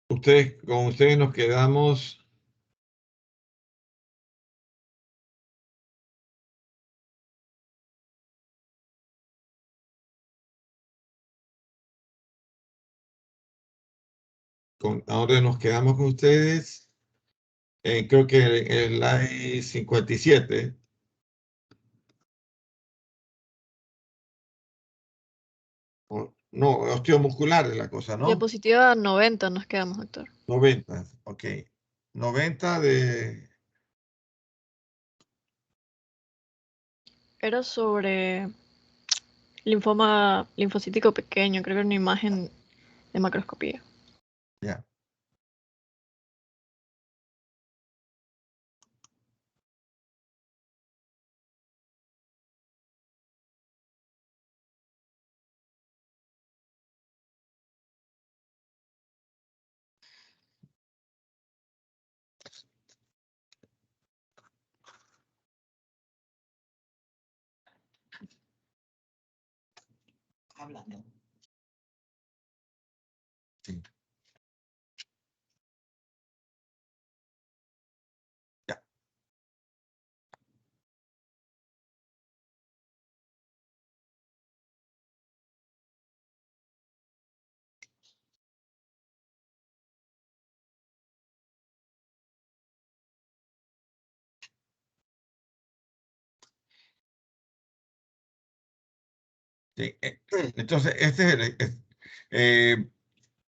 Con ustedes nos quedamos ahora nos quedamos con ustedes, creo que el slide 57. No, osteomuscular es la cosa, ¿no? Diapositiva 90 nos quedamos, doctor. 90, ok. 90 de... Era sobre linfoma linfocítico pequeño, creo que era una imagen de macroscopía. Ya. Hablando. Sí. Ya. Sí. Entonces,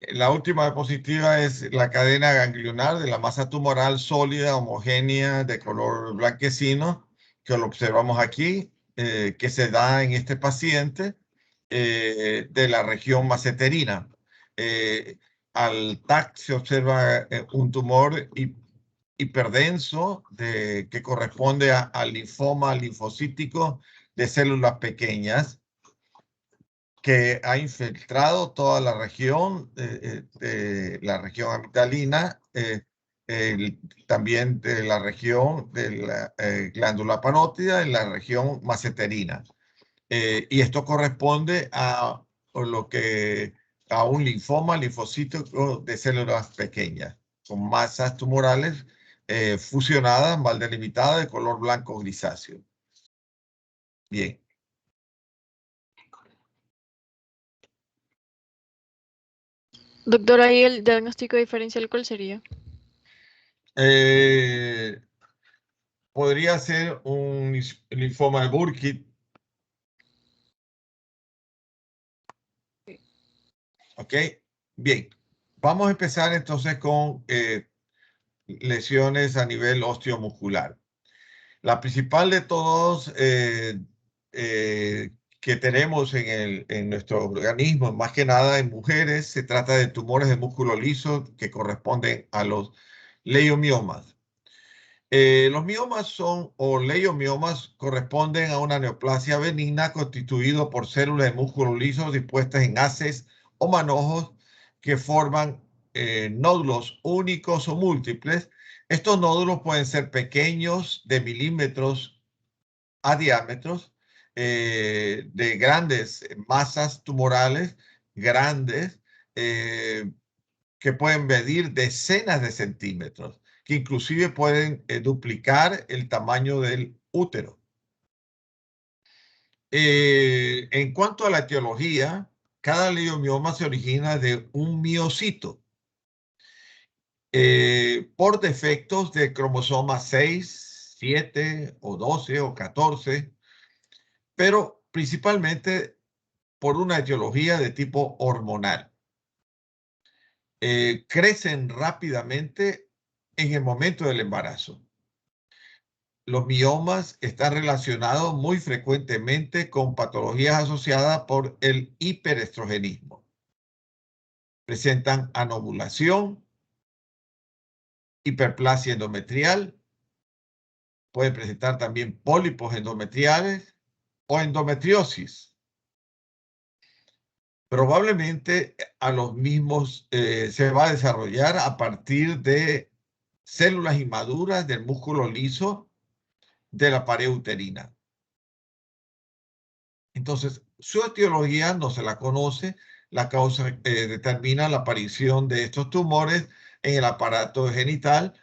la última diapositiva es la cadena ganglionar de la masa tumoral sólida, homogénea, de color blanquecino, que lo observamos aquí, que se da en este paciente de la región maceterina. Al TAC se observa un tumor hiperdenso que corresponde al linfoma linfocítico de células pequeñas, que ha infiltrado toda la región, de la región amigdalina, también de la región de la glándula parótida, en la región maceterina. Y esto corresponde a un linfoma linfocítico de células pequeñas, con masas tumorales fusionadas, mal delimitadas, de color blanco grisáceo. Bien. Doctor, ahí el diagnóstico diferencial, ¿cuál sería? Podría ser un linfoma de Burkitt. ¿Ok? Bien. Vamos a empezar entonces con lesiones a nivel osteomuscular. La principal de todos que tenemos en nuestro organismo, más que nada en mujeres, se trata de tumores de músculo liso que corresponden a los leiomiomas. Los miomas o leiomiomas corresponden a una neoplasia benigna constituido por células de músculo liso dispuestas en haces o manojos que forman nódulos únicos o múltiples. Estos nódulos pueden ser pequeños, de milímetros a diámetros, de grandes masas tumorales, grandes, que pueden medir decenas de centímetros, que inclusive pueden duplicar el tamaño del útero. En cuanto a la etiología, cada leiomioma se origina de un miocito por defectos de cromosoma 6, 7 o 12 o 14, pero principalmente por una etiología de tipo hormonal. Crecen rápidamente en el momento del embarazo. Los miomas están relacionados muy frecuentemente con patologías asociadas por el hiperestrogenismo. Presentan anovulación, hiperplasia endometrial, pueden presentar también pólipos endometriales o endometriosis. Probablemente a los mismos se va a desarrollar a partir de células inmaduras del músculo liso de la pared uterina. Entonces, su etiología no se la conoce, la causa determina la aparición de estos tumores en el aparato genital,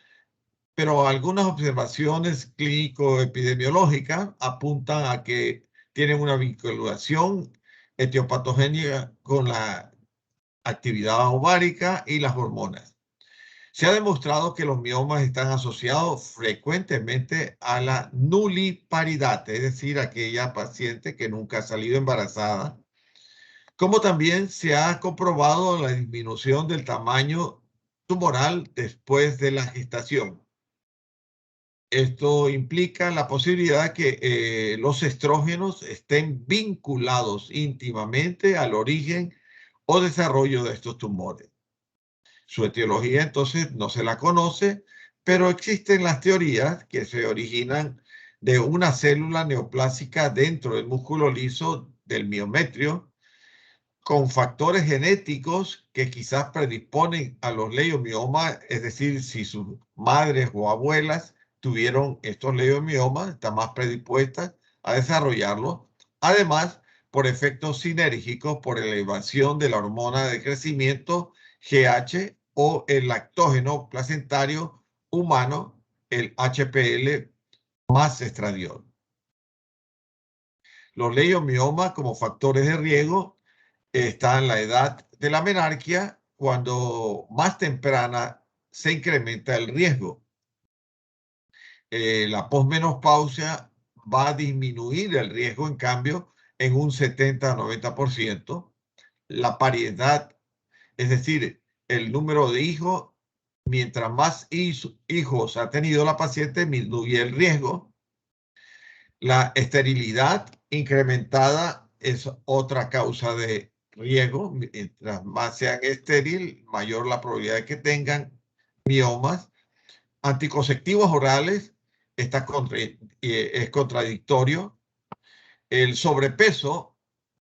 pero algunas observaciones clínico-epidemiológicas apuntan a que tienen una vinculación etiopatogénica con la actividad ovárica y las hormonas. Se ha demostrado que los miomas están asociados frecuentemente a la nuliparidad, es decir, aquella paciente que nunca ha salido embarazada, como también se ha comprobado la disminución del tamaño tumoral después de la gestación. Esto implica la posibilidad que los estrógenos estén vinculados íntimamente al origen o desarrollo de estos tumores. Su etiología entonces no se la conoce, pero existen las teorías que se originan de una célula neoplásica dentro del músculo liso del miometrio, con factores genéticos que quizás predisponen a los leiomiomas, es decir, si sus madres o abuelas tuvieron estos leiomiomas, están más predispuestas a desarrollarlos. Además, por efectos sinérgicos, por elevación de la hormona de crecimiento GH o el lactógeno placentario humano, el HPL más estradiol. Los leiomiomas como factores de riesgo está en la edad de la menarquia, cuando más temprana se incrementa el riesgo. La posmenopausia va a disminuir el riesgo, en cambio, en un 70-90%. La paridad, es decir, el número de hijos, mientras más hijos ha tenido la paciente, disminuye el riesgo. La esterilidad incrementada es otra causa de riesgo. Mientras más sean estériles, mayor la probabilidad de que tengan miomas. Anticonceptivos orales es contradictorio. El sobrepeso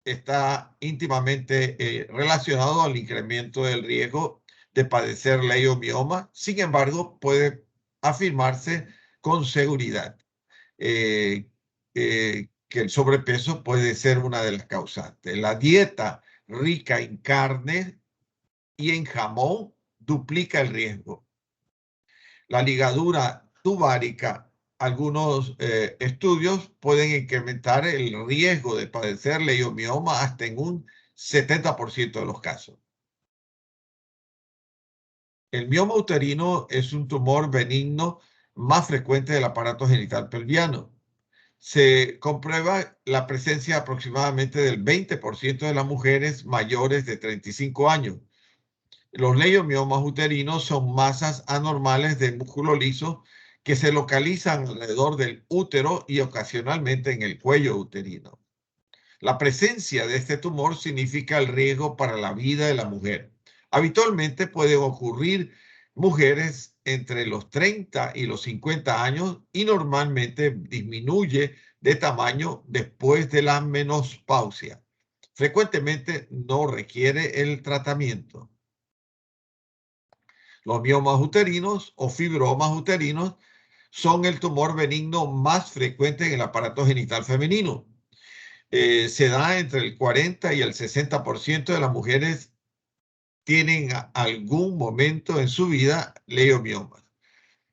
está íntimamente relacionado al incremento del riesgo de padecer leiomioma. Sin embargo, puede afirmarse con seguridad que el sobrepeso puede ser una de las causantes. La dieta rica en carne y en jamón duplica el riesgo. La ligadura tubárica, algunos estudios pueden incrementar el riesgo de padecer leiomioma hasta en un 70% de los casos. El mioma uterino es un tumor benigno más frecuente del aparato genital pelviano. Se comprueba la presencia aproximadamente del 20% de las mujeres mayores de 35 años. Los leiomiomas uterinos son masas anormales de músculo liso que se localizan alrededor del útero y ocasionalmente en el cuello uterino. La presencia de este tumor significa el riesgo para la vida de la mujer. Habitualmente puede ocurrir mujeres entre los 30 y los 50 años y normalmente disminuye de tamaño después de la menopausia. Frecuentemente no requiere el tratamiento. Los miomas uterinos o fibromas uterinos son el tumor benigno más frecuente en el aparato genital femenino. Se da entre el 40 y el 60% de las mujeres tienen algún momento en su vida leiomiomas.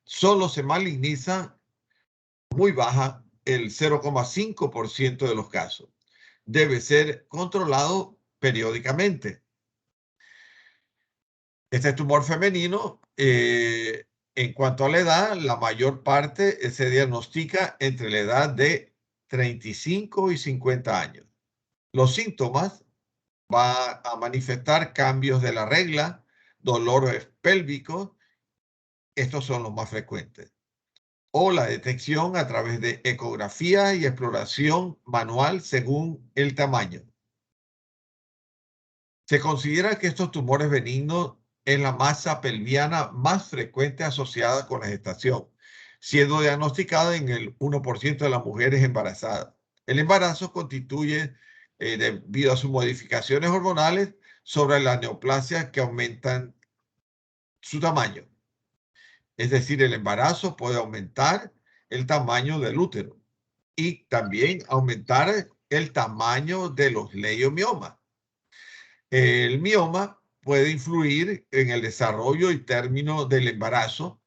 Solo se maligniza muy baja el 0,5% de los casos. Debe ser controlado periódicamente. Este tumor femenino, en cuanto a la edad, la mayor parte se diagnostica entre la edad de 35 y 50 años. Los síntomas van a manifestar cambios de la regla, dolores pélvicos, estos son los más frecuentes, o la detección a través de ecografía y exploración manual según el tamaño. Se considera que estos tumores benignos es la masa pelviana más frecuente asociada con la gestación, siendo diagnosticada en el 1% de las mujeres embarazadas. El embarazo constituye, debido a sus modificaciones hormonales, sobre la neoplasia que aumentan su tamaño. Es decir, el embarazo puede aumentar el tamaño del útero y también aumentar el tamaño de los leiomiomas. El mioma puede influir en el desarrollo y término del embarazo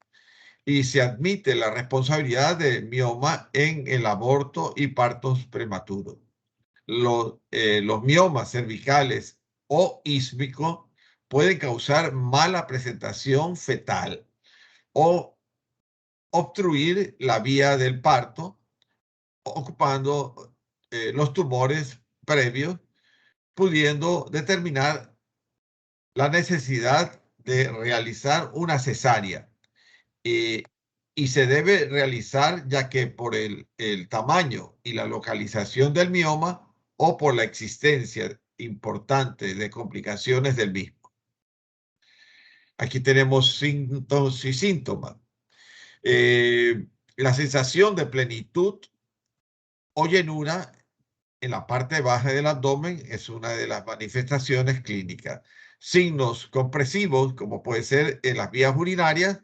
y se admite la responsabilidad del mioma en el aborto y partos prematuros. Los miomas cervicales o ísmicos pueden causar mala presentación fetal o obstruir la vía del parto, ocupando los tumores previos, pudiendo determinar la necesidad de realizar una cesárea. Y se debe realizar ya que por el tamaño y la localización del mioma o por la existencia importante de complicaciones del mismo. Aquí tenemos síntomas y síntomas. La sensación de plenitud o llenura en la parte baja del abdomen es una de las manifestaciones clínicas. Signos compresivos, como puede ser en las vías urinarias,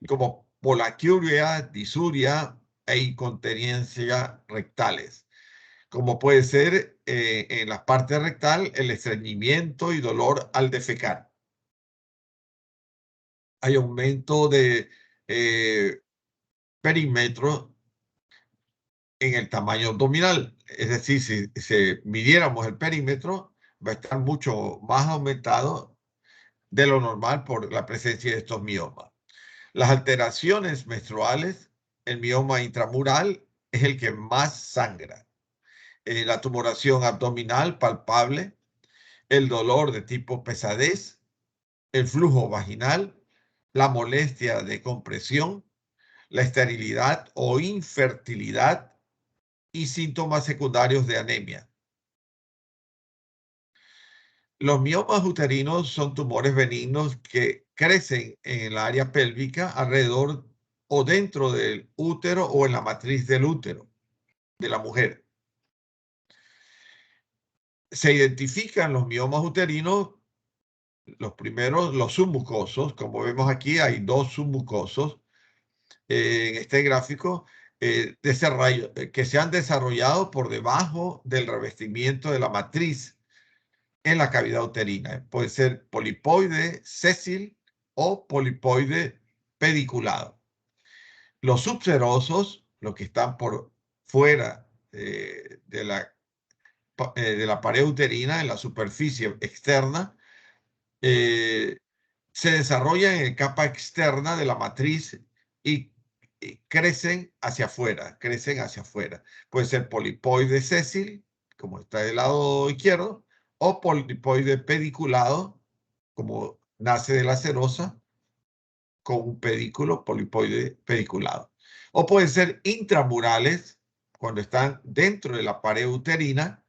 como poliaquia, disuria e incontinencia rectales. Como puede ser en la parte rectal, el estreñimiento y dolor al defecar. Hay aumento de perímetro en el tamaño abdominal. Es decir, si midiéramos el perímetro, va a estar mucho más aumentado de lo normal por la presencia de estos miomas. Las alteraciones menstruales, el mioma intramural es el que más sangra. La tumoración abdominal palpable, el dolor de tipo pesadez, el flujo vaginal, la molestia de compresión, la esterilidad o infertilidad y síntomas secundarios de anemia. Los miomas uterinos son tumores benignos que crecen en el área pélvica alrededor o dentro del útero o en la matriz del útero de la mujer. Se identifican los miomas uterinos, los primeros, los submucosos. Como vemos aquí, hay dos submucosos en este gráfico que se han desarrollado por debajo del revestimiento de la matriz en la cavidad uterina. Puede ser polipoide sésil o polipoide pediculado. Los subserosos, los que están por fuera de la pared uterina, en la superficie externa, se desarrollan en la capa externa de la matriz y crecen hacia afuera, Puede ser polipoide sésil, como está del lado izquierdo, o polipoide pediculado, como nace de la serosa, con un pedículo polipoide pediculado. O pueden ser intramurales, cuando están dentro de la pared uterina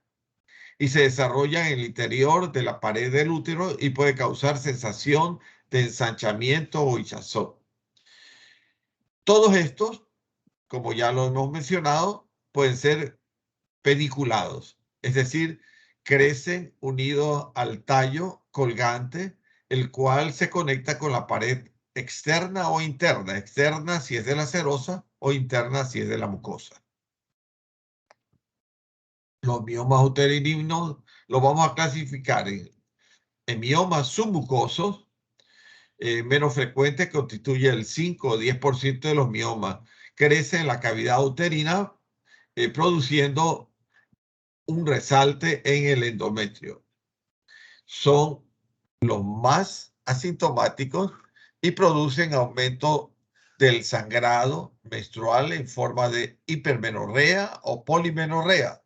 y se desarrollan en el interior de la pared del útero y puede causar sensación de ensanchamiento o hinchazón. Todos estos, como ya lo hemos mencionado, pueden ser pediculados, es decir, crecen unidos al tallo colgante, el cual se conecta con la pared externa o interna, externa si es de la serosa o interna si es de la mucosa. Los miomas uterinos los vamos a clasificar en miomas submucosos, menos frecuentes, constituye el 5 o 10% de los miomas. Crece en la cavidad uterina, produciendo un resalte en el endometrio. Son los más asintomáticos y producen aumento del sangrado menstrual en forma de hipermenorrea o polimenorrea.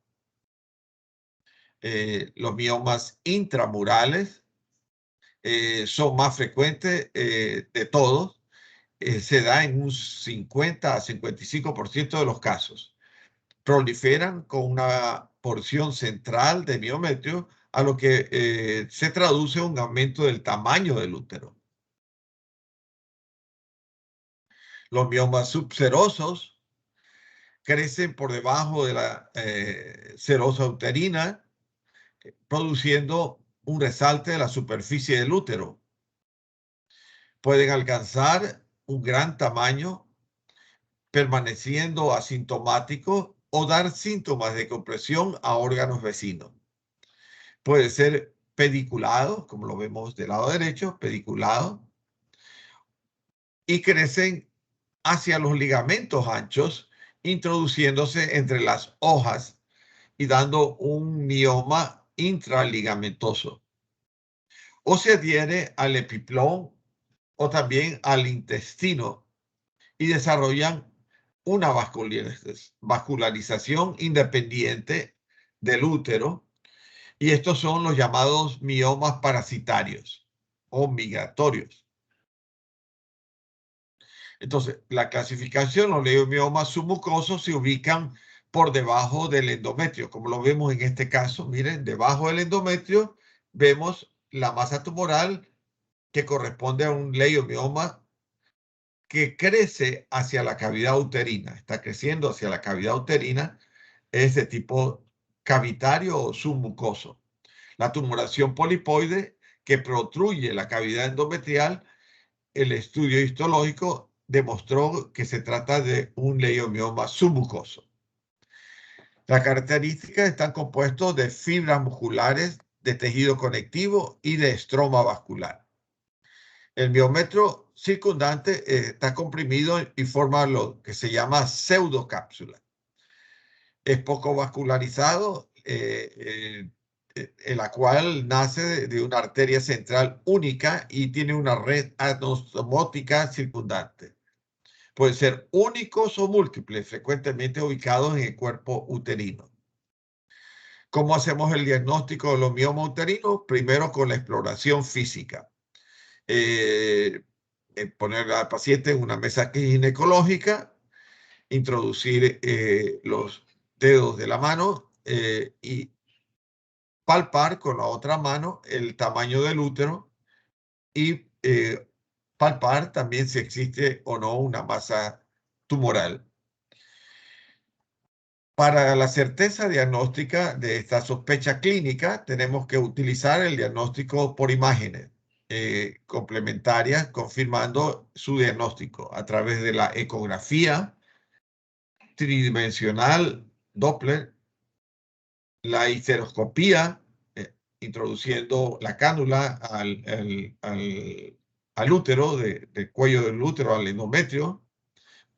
Los miomas intramurales son más frecuentes de todos. Se da en un 50 a 55% de los casos. Proliferan con una porción central de miometrio, a lo que se traduce un aumento del tamaño del útero. Los miomas subserosos crecen por debajo de la serosa uterina, produciendo un resalte de la superficie del útero. Pueden alcanzar un gran tamaño, permaneciendo asintomáticos o dar síntomas de compresión a órganos vecinos. Puede ser pediculados, como lo vemos del lado derecho, pediculados, y crecen hacia los ligamentos anchos, introduciéndose entre las hojas y dando un mioma intraligamentoso. O se adhiere al epiplón o también al intestino y desarrollan una vascularización independiente del útero, y estos son los llamados miomas parasitarios o migratorios. Entonces, la clasificación, los leiomiomas submucosos se ubican por debajo del endometrio, como lo vemos en este caso. Miren, debajo del endometrio vemos la masa tumoral que corresponde a un leiomioma que crece hacia la cavidad uterina, está creciendo hacia la cavidad uterina, es de tipo cavitario o submucoso. La tumoración polipoide que protruye la cavidad endometrial, el estudio histológico demostró que se trata de un leiomioma submucoso. Las características están compuestos de fibras musculares, de tejido conectivo y de estroma vascular. El miometro circundante está comprimido y forma lo que se llama pseudocápsula. Es poco vascularizado, en la cual nace de una arteria central única y tiene una red anostomótica circundante. Pueden ser únicos o múltiples, frecuentemente ubicados en el cuerpo uterino. ¿Cómo hacemos el diagnóstico de los miomas uterinos? Primero con la exploración física. Poner al paciente en una mesa ginecológica, introducir los dedos de la mano y palpar con la otra mano el tamaño del útero y palpar también si existe o no una masa tumoral. Para la certeza diagnóstica de esta sospecha clínica, tenemos que utilizar el diagnóstico por imágenes complementarias, confirmando su diagnóstico a través de la ecografía tridimensional Doppler, la histeroscopía, introduciendo la cánula al útero, del cuello del útero al endometrio,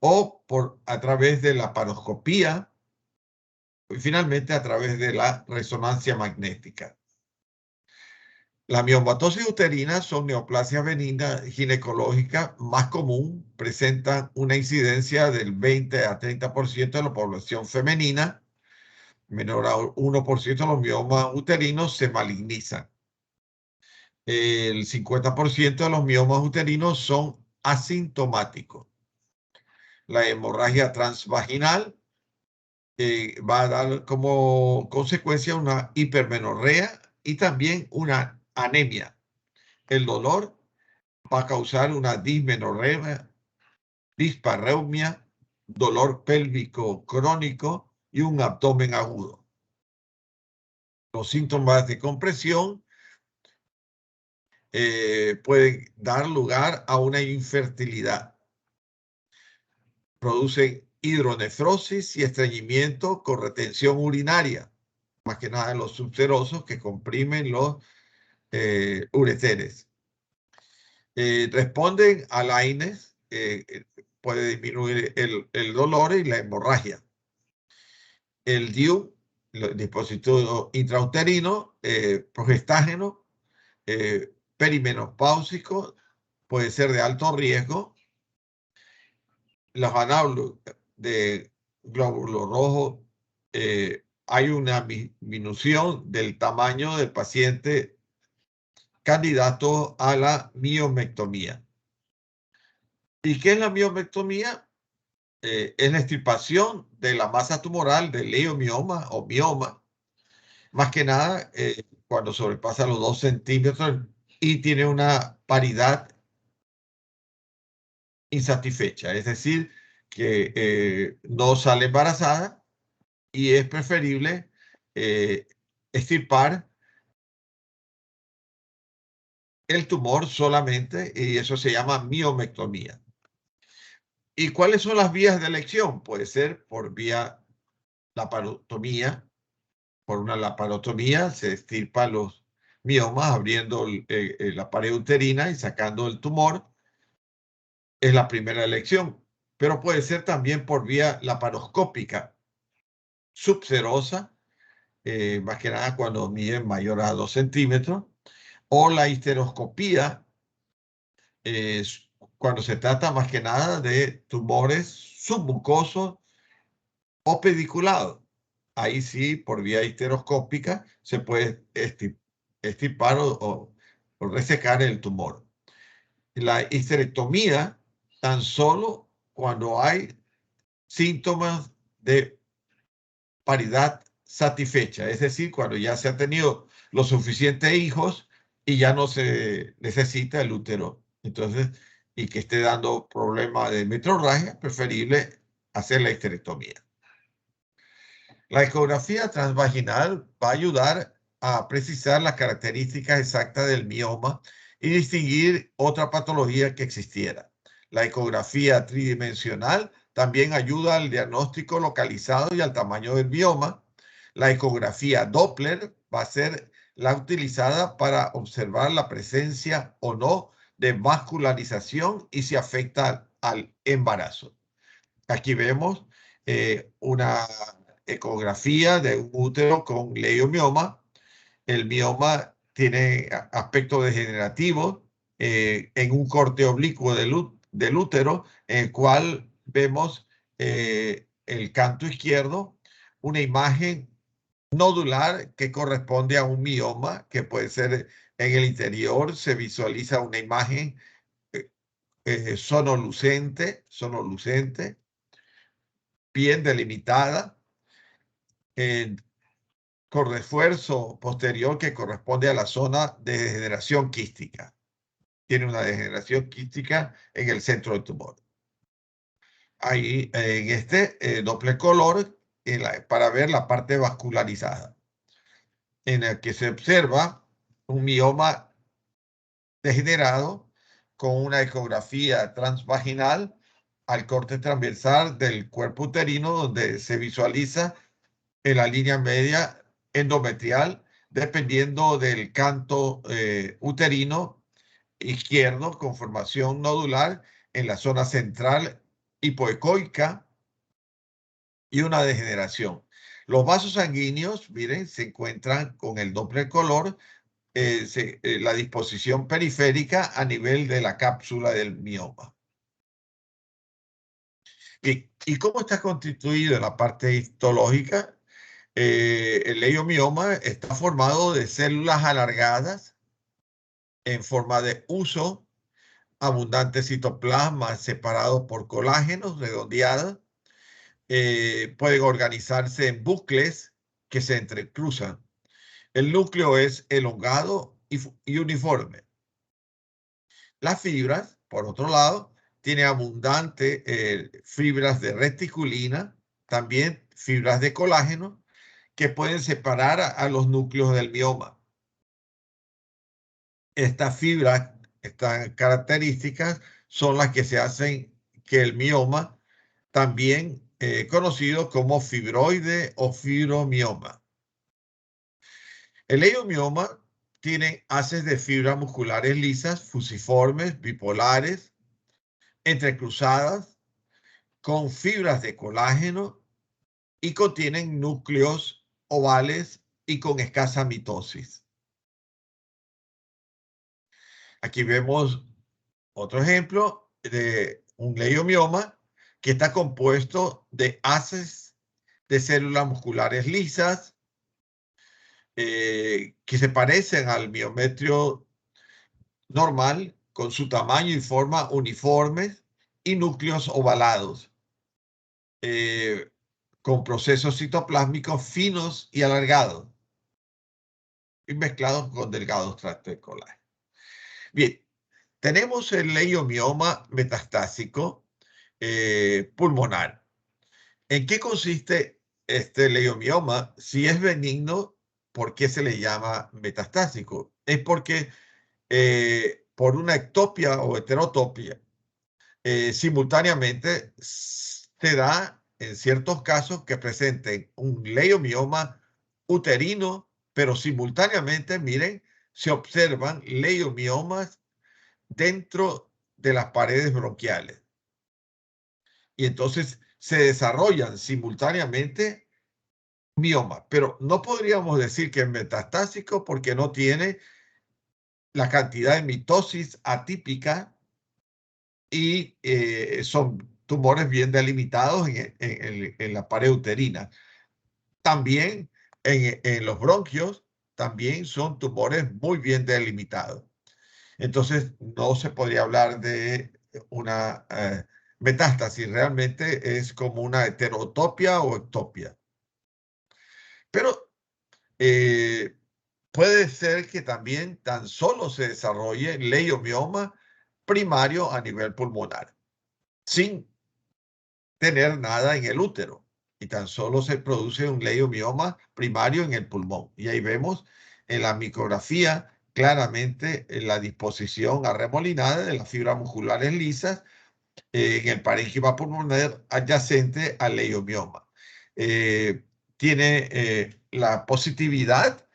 o a través de la paroscopía, y finalmente a través de la resonancia magnética. La miomatosis uterina son neoplasias benignas ginecológicas más común, presentan una incidencia del 20 a 30% de la población femenina, menor a 1% de los miomas uterinos se malignizan. El 50% de los miomas uterinos son asintomáticos. La hemorragia transvaginal va a dar como consecuencia una hipermenorrea y también una anemia. El dolor va a causar una dismenorrea, dispareunia, dolor pélvico crónico y un abdomen agudo. Los síntomas de compresión pueden dar lugar a una infertilidad. Producen hidronefrosis y estreñimiento con retención urinaria, más que nada los subserosos que comprimen los ureteres. Responden al AINES, puede disminuir el dolor y la hemorragia. El DIU, el dispositivo intrauterino, progestágeno, perimenopáusico, puede ser de alto riesgo. Los anábulos de glóbulo rojo, hay una disminución del tamaño del paciente candidato a la miomectomía. ¿Y qué es la miomectomía? Es la extirpación de la masa tumoral del leiomioma o mioma, más que nada cuando sobrepasa los 2 centímetros y tiene una paridad insatisfecha, es decir, que no sale embarazada y es preferible extirpar el tumor solamente, y eso se llama miomectomía. ¿Y cuáles son las vías de elección? Puede ser por vía laparotomía. Por una laparotomía se extirpan los miomas, abriendo la pared uterina y sacando el tumor. Es la primera elección, pero puede ser también por vía laparoscópica subserosa, más que nada cuando miden mayor a 2 centímetros, o la histeroscopía, cuando se trata más que nada de tumores submucosos o pediculados. Ahí sí, por vía histeroscópica, se puede extirpar o resecar el tumor. La histerectomía, tan solo cuando hay síntomas de paridad satisfecha, es decir, cuando ya se ha tenido los suficientes hijos y ya no se necesita el útero. Entonces, y que esté dando problemas de metrorragia, preferible hacer la histerectomía. La ecografía transvaginal va a ayudar a precisar las características exactas del mioma y distinguir otra patología que existiera. La ecografía tridimensional también ayuda al diagnóstico localizado y al tamaño del mioma. La ecografía Doppler va a ser la utilizada para observar la presencia o no de vascularización y si afecta al embarazo. Aquí vemos una ecografía de un útero con leiomioma. El mioma tiene aspecto degenerativo en un corte oblicuo del útero, en el cual vemos el canto izquierdo, una imagen nodular que corresponde a un mioma, que puede ser en el interior, se visualiza una imagen sonolucente, bien delimitada, con refuerzo posterior que corresponde a la zona de degeneración quística. Tiene una degeneración quística en el centro del tumor. Ahí en este doble color para ver la parte vascularizada, en el que se observa un mioma degenerado con una ecografía transvaginal al corte transversal del cuerpo uterino, donde se visualiza en la línea media endometrial, dependiendo del canto uterino izquierdo con formación nodular en la zona central hipoecoica y una degeneración. Los vasos sanguíneos, miren, se encuentran con el doble color, la disposición periférica a nivel de la cápsula del mioma. Bien, ¿y cómo está constituido en la parte histológica? El leiomioma está formado de células alargadas en forma de huso, abundante citoplasma separado por colágenos redondeadas. Pueden organizarse en bucles que se entrecruzan. El núcleo es elongado y uniforme. Las fibras, por otro lado, tienen abundante fibras de reticulina, también fibras de colágeno, que pueden separar a los núcleos del mioma. Estas fibras, estas características, son las que se hacen que el mioma, también conocido como fibroide o fibromioma. El leiomioma tiene haces de fibras musculares lisas, fusiformes, bipolares, entrecruzadas, con fibras de colágeno y contienen núcleos ovales y con escasa mitosis. Aquí vemos otro ejemplo de un leiomioma que está compuesto de haces de células musculares lisas que se parecen al miometrio normal con su tamaño y forma uniformes y núcleos ovalados con procesos citoplásmicos finos y alargados y mezclados con delgados tractos de colágeno. Bien, tenemos el leiomioma metastásico pulmonar. ¿En qué consiste este leiomioma? Si es benigno, ¿por qué se le llama metastásico? Es porque por una ectopia o heterotopia, simultáneamente se da en ciertos casos que presenten un leiomioma uterino, pero simultáneamente, miren, se observan leiomiomas dentro de las paredes bronquiales. Y entonces se desarrollan simultáneamente miomas, pero no podríamos decir que es metastásico porque no tiene la cantidad de mitosis atípica y son tumores bien delimitados en la pared uterina. También en los bronquios, también son tumores muy bien delimitados. Entonces, no se podría hablar de una metástasis, realmente es como una heterotopia o ectopia. Pero puede ser que también tan solo se desarrolle leiomioma primario a nivel pulmonar, sin tener nada en el útero. Y tan solo se produce un leiomioma primario en el pulmón. Y ahí vemos en la micrografía claramente la disposición arremolinada de las fibras musculares lisas en el parénquima pulmonar adyacente al leiomioma. Tiene la positividad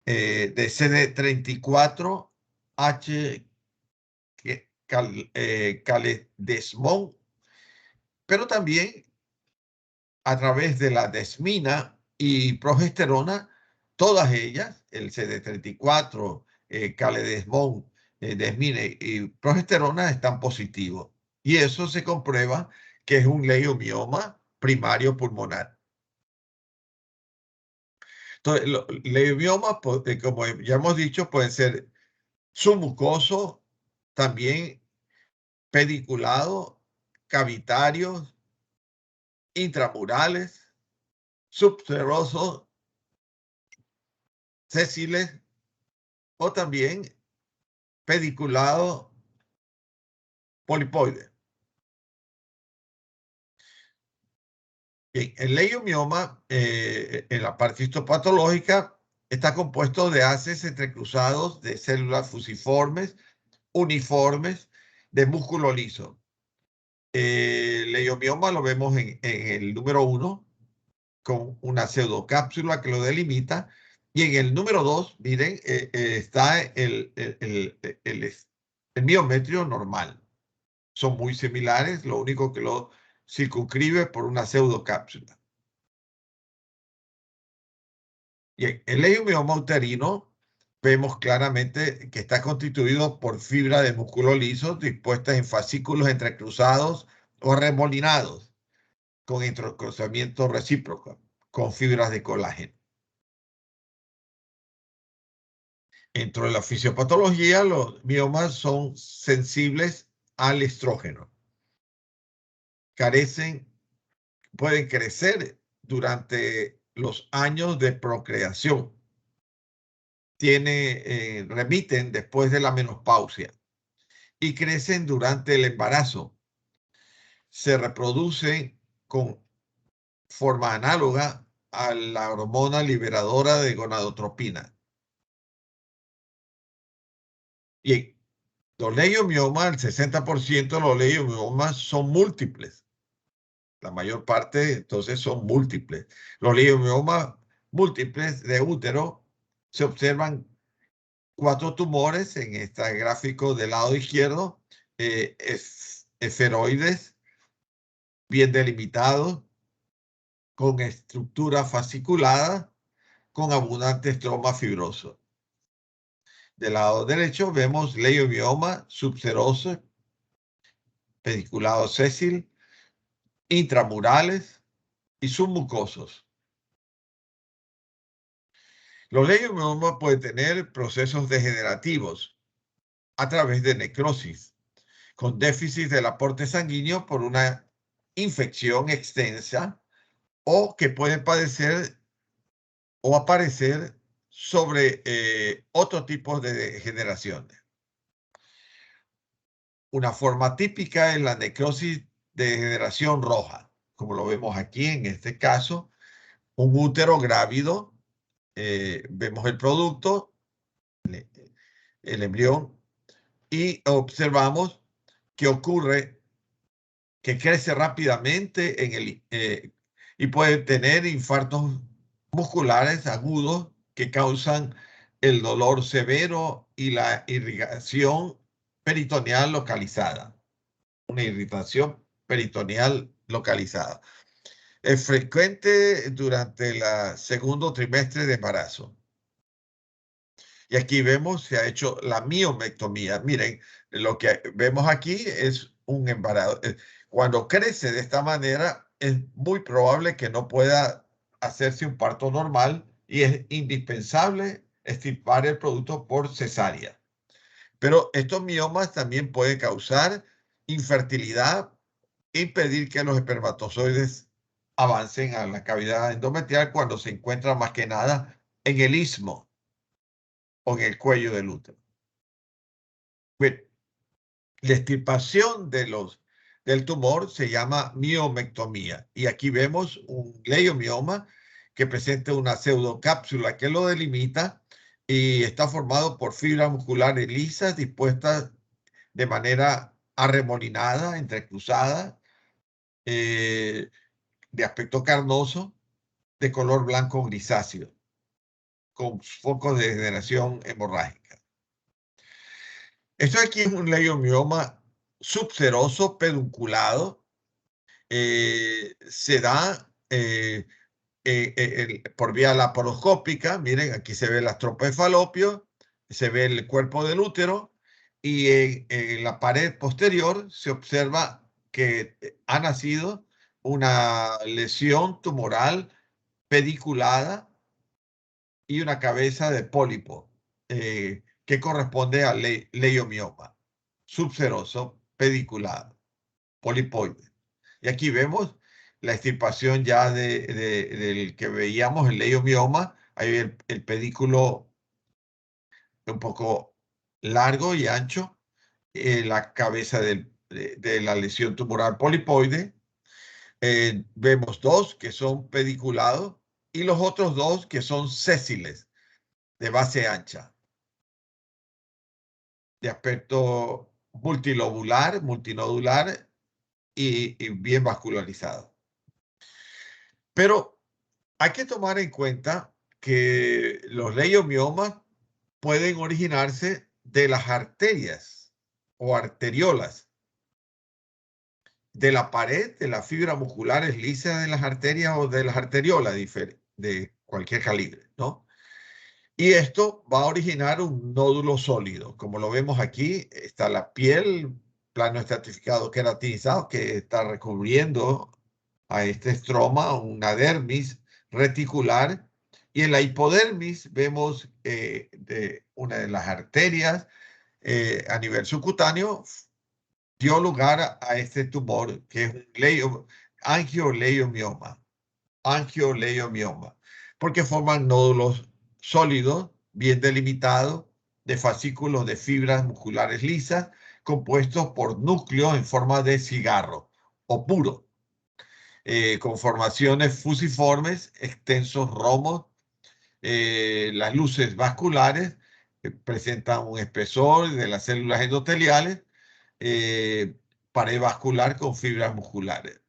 de CD34H calidesmón, pero también a través de la desmina y progesterona, todas ellas, el CD34, calidesmón, desmina y progesterona están positivos. Y eso se comprueba que es un leiomioma primario pulmonar. Entonces, los leimiomas, como ya hemos dicho, pueden ser submucosos, también pediculados, cavitarios, intramurales, subserosos, sésiles o también pediculados polipoides. Bien, el leiomioma en la parte histopatológica está compuesto de haces entrecruzados de células fusiformes, uniformes, de músculo liso. El leiomioma lo vemos en el número 1 con una pseudocápsula que lo delimita. Y en el número 2, miren, está el miometrio normal. Son muy similares, lo único que lo circunscribe por una pseudocápsula. Y en el leiomioma uterino vemos claramente que está constituido por fibras de músculo liso dispuestas en fascículos entrecruzados o remolinados con entrecruzamiento recíproco, con fibras de colágeno. Dentro de la fisiopatología, los miomas son sensibles al estrógeno. Pueden crecer durante los años de procreación. Remiten después de la menopausia y crecen durante el embarazo. Se reproducen con forma análoga a la hormona liberadora de gonadotropina. Y los leiomiomas, el 60% de los leiomiomas son múltiples. La mayor parte, entonces, son múltiples. Los leiomiomas múltiples de útero se observan 4 tumores en este gráfico del lado izquierdo, esferoides, bien delimitados, con estructura fasciculada, con abundante estroma fibroso. Del lado derecho vemos leiomioma subseroso, pediculado sésil, intramurales y submucosos. Los leiomioma pueden tener procesos degenerativos a través de necrosis, con déficit del aporte sanguíneo por una infección extensa o que pueden padecer o aparecer sobre otro tipo de degeneraciones. Una forma típica es la necrosis de degeneración roja, como lo vemos aquí en este caso, un útero grávido, vemos el producto, el embrión, y observamos que ocurre, que crece rápidamente y puede tener infartos musculares agudos que causan el dolor severo y la irrigación peritoneal localizada. Una irritación peritoneal localizada. Es frecuente durante el segundo trimestre de embarazo. Y aquí vemos, se ha hecho la miomectomía. Miren, lo que vemos aquí es un embarazo. Cuando crece de esta manera, es muy probable que no pueda hacerse un parto normal y es indispensable extirpar el producto por cesárea. Pero estos miomas también pueden causar infertilidad, impedir que los espermatozoides avancen a la cavidad endometrial cuando se encuentran más que nada en el istmo o en el cuello del útero. Bueno, la extirpación del tumor se llama miomectomía. Y aquí vemos un leiomioma que presenta una pseudocápsula que lo delimita y está formado por fibras musculares lisas dispuestas de manera arremolinada, entrecruzada, de aspecto carnoso, de color blanco grisáceo, con focos de degeneración hemorrágica. Esto aquí es un leiomioma subseroso pedunculado. Se da por vía laparoscópica. Miren, aquí se ve las trompas de falopio, se ve el cuerpo del útero y en la pared posterior se observa que ha nacido una lesión tumoral pediculada y una cabeza de pólipo que corresponde al leiomioma subseroso pediculado, polipoide. Y aquí vemos la extirpación ya del que veíamos, el leiomioma. Ahí el pedículo un poco largo y ancho, la cabeza de la lesión tumoral polipoide. Vemos dos que son pediculados y los otros dos que son sésiles, de base ancha, de aspecto multilobular, multinodular y bien vascularizado. Pero hay que tomar en cuenta que los leiomiomas pueden originarse de las arterias o arteriolas, de la pared, de las fibras musculares lisas de las arterias o de las arteriolas de cualquier calibre, ¿no? Y esto va a originar un nódulo sólido. Como lo vemos aquí, está la piel, plano estratificado queratinizado, que está recubriendo a este estroma, una dermis reticular. Y en la hipodermis vemos una de las arterias a nivel subcutáneo dio lugar a este tumor que es un angioleiomioma, porque forman nódulos sólidos, bien delimitados, de fascículos de fibras musculares lisas, compuestos por núcleos en forma de cigarro o puro, con formaciones fusiformes, extensos romos. Las luces vasculares presentan un espesor de las células endoteliales, pared vascular con fibras musculares.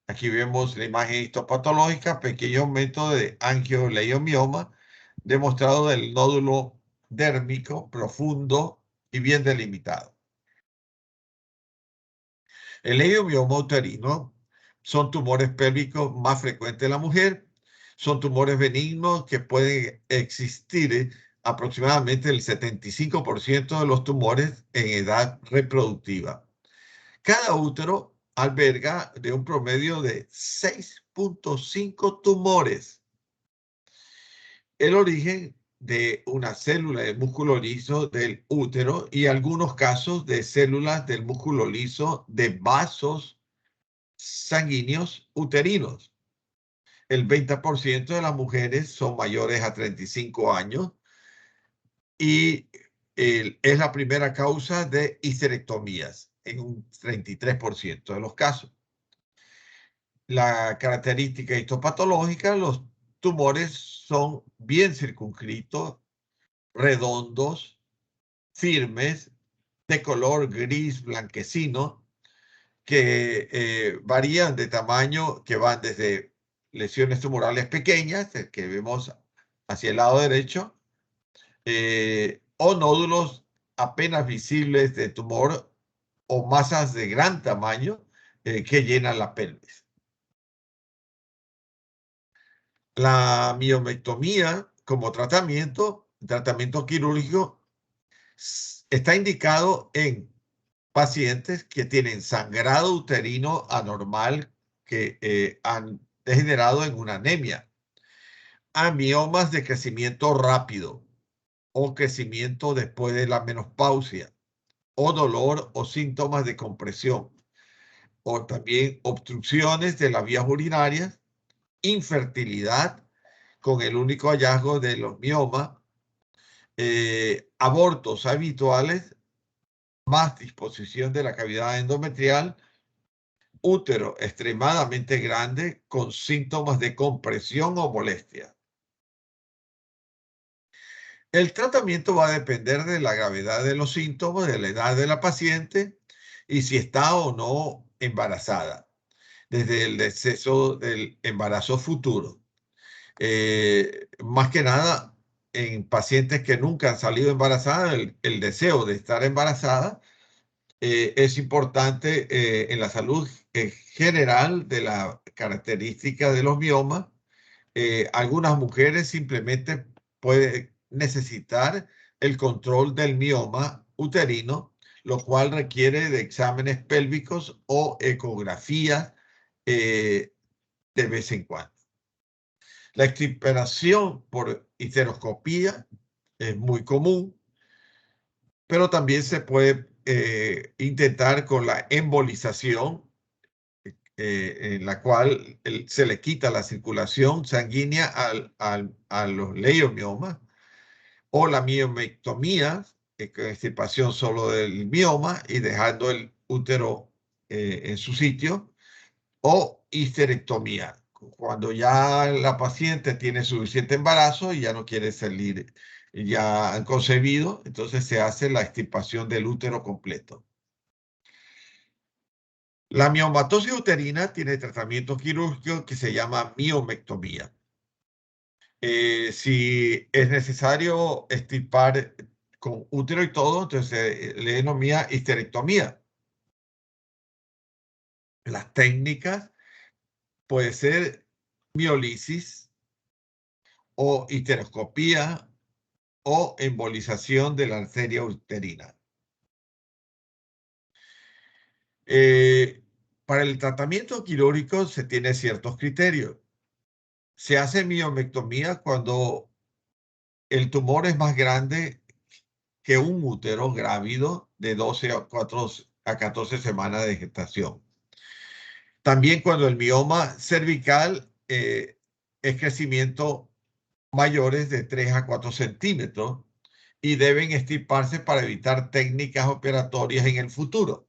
Aquí vemos la imagen histopatológica, pequeño aumento de angioleiomioma, demostrado del nódulo dérmico profundo y bien delimitado. El leiomioma uterino son tumores pélvicos más frecuentes en la mujer. Son tumores benignos que pueden existir aproximadamente el 75% de los tumores en edad reproductiva. Cada útero alberga de un promedio de 6.5 tumores. El origen de una célula de músculo liso del útero y algunos casos de células del músculo liso de vasos sanguíneos uterinos. El 20% de las mujeres son mayores a 35 años y es la primera causa de histerectomías en un 33% de los casos. La característica histopatológica, los tumores son bien circunscritos, redondos, firmes, de color gris blanquecino, que varían de tamaño, que van desde lesiones tumorales pequeñas, que vemos hacia el lado derecho, o nódulos apenas visibles de tumor o masas de gran tamaño que llenan la pelvis. La miomectomía como tratamiento quirúrgico está indicado en pacientes que tienen sangrado uterino anormal que han degenerado en una anemia, a miomas de crecimiento rápido o crecimiento después de la menopausia, o dolor o síntomas de compresión, o también obstrucciones de las vías urinarias, infertilidad con el único hallazgo de los miomas, abortos habituales, más disposición de la cavidad endometrial, útero extremadamente grande con síntomas de compresión o molestia. El tratamiento va a depender de la gravedad de los síntomas, de la edad de la paciente y si está o no embarazada, desde el deceso del embarazo futuro. Más que nada, en pacientes que nunca han salido embarazadas, el deseo de estar embarazada es importante en la salud general de la característica de los miomas. Algunas mujeres simplemente pueden necesitar el control del mioma uterino, lo cual requiere de exámenes pélvicos o ecografías de vez en cuando. La extirpación por histeroscopía es muy común, pero también se puede intentar con la embolización, en la cual se le quita la circulación sanguínea a los leiomiomas, o la miomectomía, con extirpación solo del mioma y dejando el útero en su sitio, o histerectomía, cuando ya la paciente tiene suficiente embarazo y ya no quiere salir, ya han concebido, entonces se hace la extirpación del útero completo. La miomatosis uterina tiene tratamiento quirúrgico que se llama miomectomía. Si es necesario extirpar con útero y todo, entonces se le denomina histerectomía. Las técnicas puede ser miolisis o histeroscopía o embolización de la arteria uterina. Para el tratamiento quirúrgico se tiene ciertos criterios. Se hace miomectomía cuando el tumor es más grande que un útero grávido de 12 a 14 semanas de gestación. También cuando el mioma cervical es crecimiento mayores de 3 a 4 centímetros y deben extirparse para evitar técnicas operatorias en el futuro.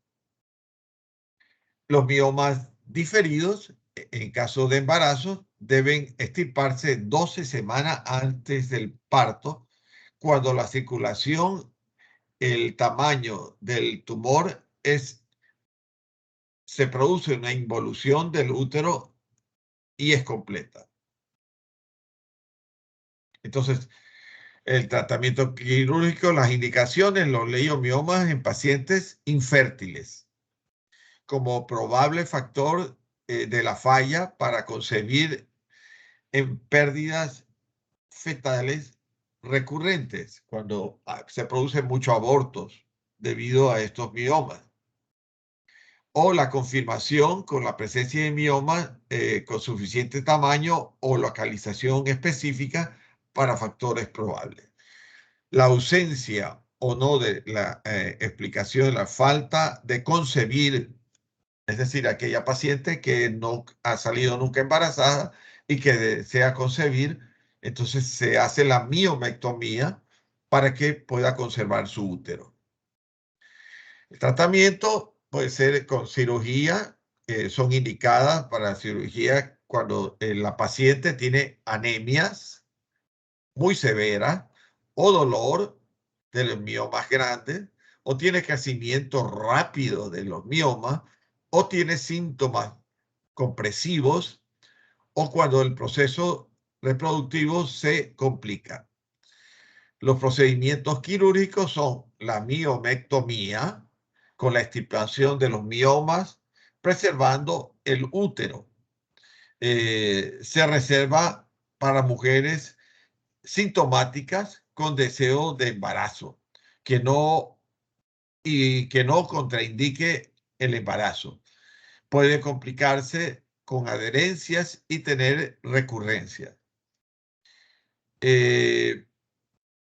Los miomas diferidos, en caso de embarazo, deben extirparse 12 semanas antes del parto, cuando la circulación, el tamaño del tumor se produce una involución del útero y es completa. Entonces, el tratamiento quirúrgico, las indicaciones, los leiomiomas en pacientes infértiles, como probable factor de la falla para concebir en pérdidas fetales recurrentes, cuando se producen muchos abortos debido a estos miomas. O la confirmación con la presencia de miomas con suficiente tamaño o localización específica para factores probables. La ausencia o no de la explicación de la falta de concebir, es decir, aquella paciente que no ha salido nunca embarazada y que desea concebir, entonces se hace la miomectomía para que pueda conservar su útero. El tratamiento puede ser con cirugía, son indicadas para cirugía cuando la paciente tiene anemias muy severas o dolor de los miomas grandes, o tiene crecimiento rápido de los miomas, o tiene síntomas compresivos, o cuando el proceso reproductivo se complica. Los procedimientos quirúrgicos son la miomectomía, con la extirpación de los miomas, preservando el útero. Se reserva para mujeres sintomáticas con deseo de embarazo, que no contraindique el embarazo. Puede complicarse con adherencias y tener recurrencia.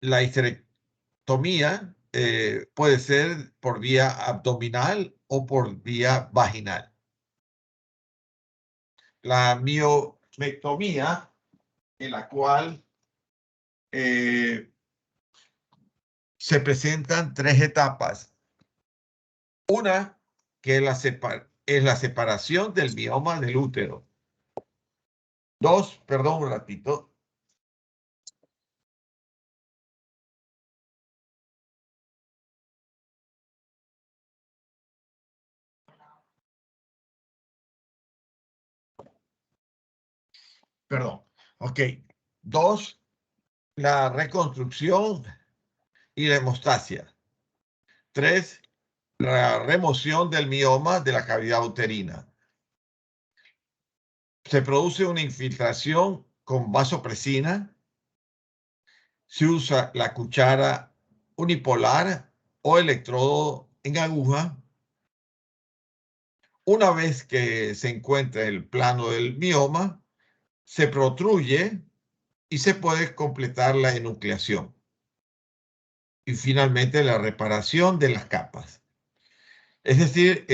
La histerectomía puede ser por vía abdominal o por vía vaginal. La miomectomía, en la cual se presentan 3 etapas. Una, que es la separación del mioma del útero. 2, perdón un ratito. Perdón. Ok. 2, la reconstrucción y la hemostasia. 3, la remoción del mioma de la cavidad uterina. Se produce una infiltración con vasopresina. Se usa la cuchara unipolar o electrodo en aguja. Una vez que se encuentra el plano del mioma, se protruye y se puede completar la enucleación. Y finalmente la reparación de las capas. Es decir,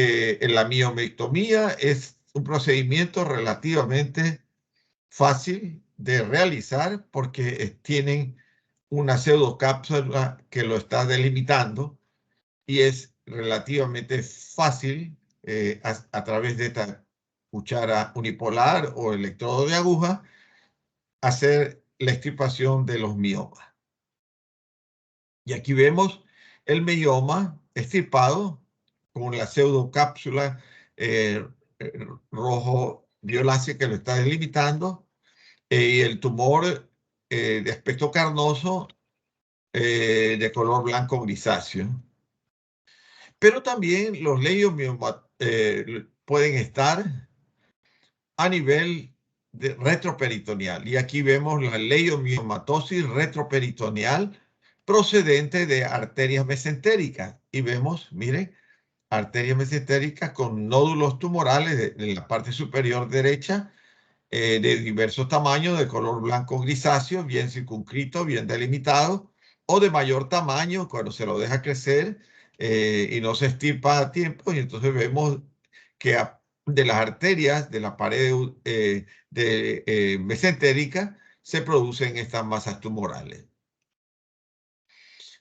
la miomectomía es un procedimiento relativamente fácil de realizar porque tienen una pseudocápsula que lo está delimitando y es relativamente fácil a través de esta cuchara unipolar o electrodo de aguja hacer la extirpación de los miomas. Y aquí vemos el mioma extirpado con la pseudocápsula rojo violácea que lo está delimitando y el tumor de aspecto carnoso de color blanco grisáceo. Pero también los leiomiomas pueden estar a nivel de retroperitoneal. Y aquí vemos la leiomiomatosis retroperitoneal procedente de arterias mesentéricas. Y vemos, miren, arterias mesentéricas con nódulos tumorales en la parte superior derecha de diversos tamaños, de color blanco grisáceo, bien circunscrito, bien delimitado, o de mayor tamaño cuando se lo deja crecer y no se extirpa a tiempo. Y entonces vemos que de las arterias de la pared mesentérica se producen estas masas tumorales.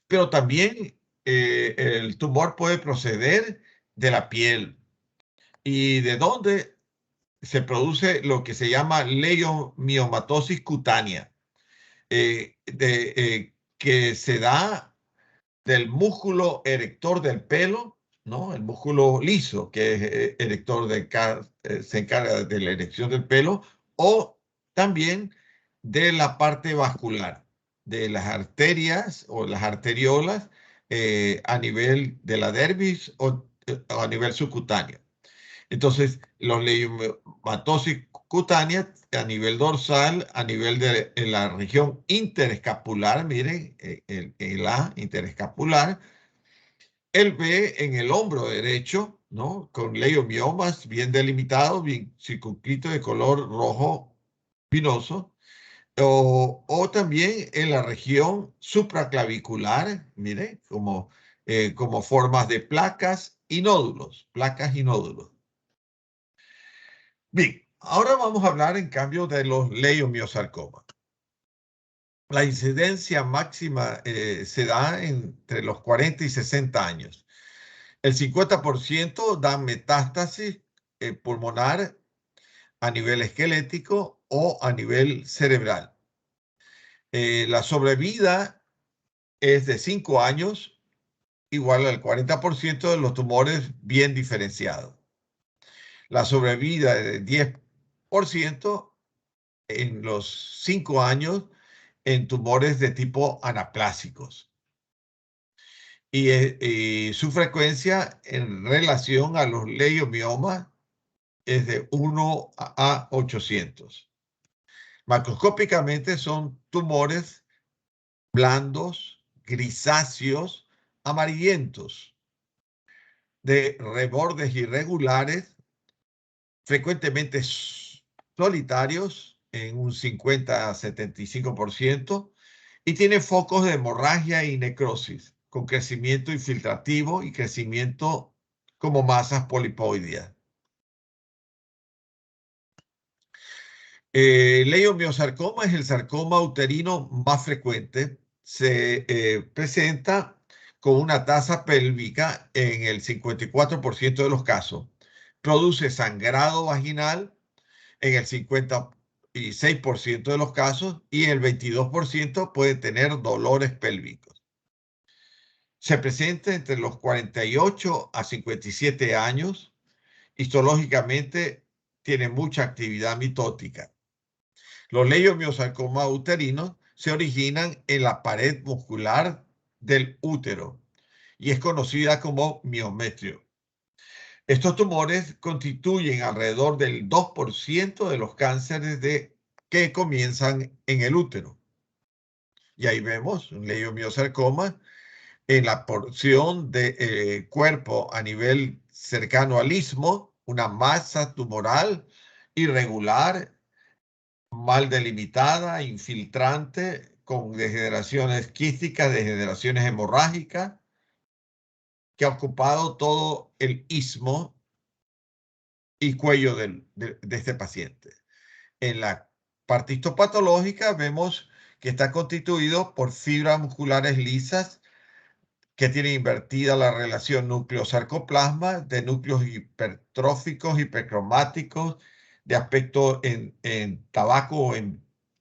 Pero también el tumor puede proceder de la piel. ¿Y de dónde? Se produce lo que se llama leiomiomatosis cutánea, que se da del músculo erector del pelo, ¿no? El músculo liso, que es erector se encarga de la erección del pelo, o también de la parte vascular, de las arterias o las arteriolas a nivel de la dermis o a nivel subcutáneo. Entonces, los leiomatosis cutáneas a nivel dorsal, a nivel de la región interescapular, miren, el A interescapular, el B en el hombro derecho, ¿no? Con leiomiomas bien delimitados, bien circunscritos de color rojo vinoso, o también en la región supraclavicular, miren, como formas de placas y nódulos, Bien, ahora vamos a hablar en cambio de los leiomiosarcomas. La incidencia máxima se da entre los 40 y 60 años. El 50% da metástasis pulmonar a nivel esquelético o a nivel cerebral. La sobrevida es de 5 años, igual al 40% de los tumores bien diferenciados. La sobrevida es de 10% en los 5 años en tumores de tipo anaplásicos. Y su frecuencia en relación a los leiomiomas es de 1 a 800. Macroscópicamente son tumores blandos, grisáceos, amarillentos, de rebordes irregulares, frecuentemente solitarios en un 50 a 75%, y tiene focos de hemorragia y necrosis, con crecimiento infiltrativo y crecimiento como masas polipoideas. El leiomiosarcoma es el sarcoma uterino más frecuente. Se presenta con una tasa pélvica en el 54% de los casos. Produce sangrado vaginal en el 56% de los casos y el 22% puede tener dolores pélvicos. Se presenta entre los 48 a 57 años. Histológicamente tiene mucha actividad mitótica. Los leiomiosarcomas uterinos se originan en la pared muscular del útero y es conocida como miometrio. Estos tumores constituyen alrededor del 2% de los cánceres que comienzan en el útero. Y ahí vemos un leiomiosarcoma en la porción de cuerpo a nivel cercano al istmo, una masa tumoral irregular, mal delimitada, infiltrante, con degeneraciones quísticas, degeneraciones hemorrágicas, que ha ocupado todo el istmo y cuello de este paciente. En la parte histopatológica vemos que está constituido por fibras musculares lisas que tienen invertida la relación núcleo-sarcoplasma, de núcleos hipertróficos, hipercromáticos, de aspecto en tabaco,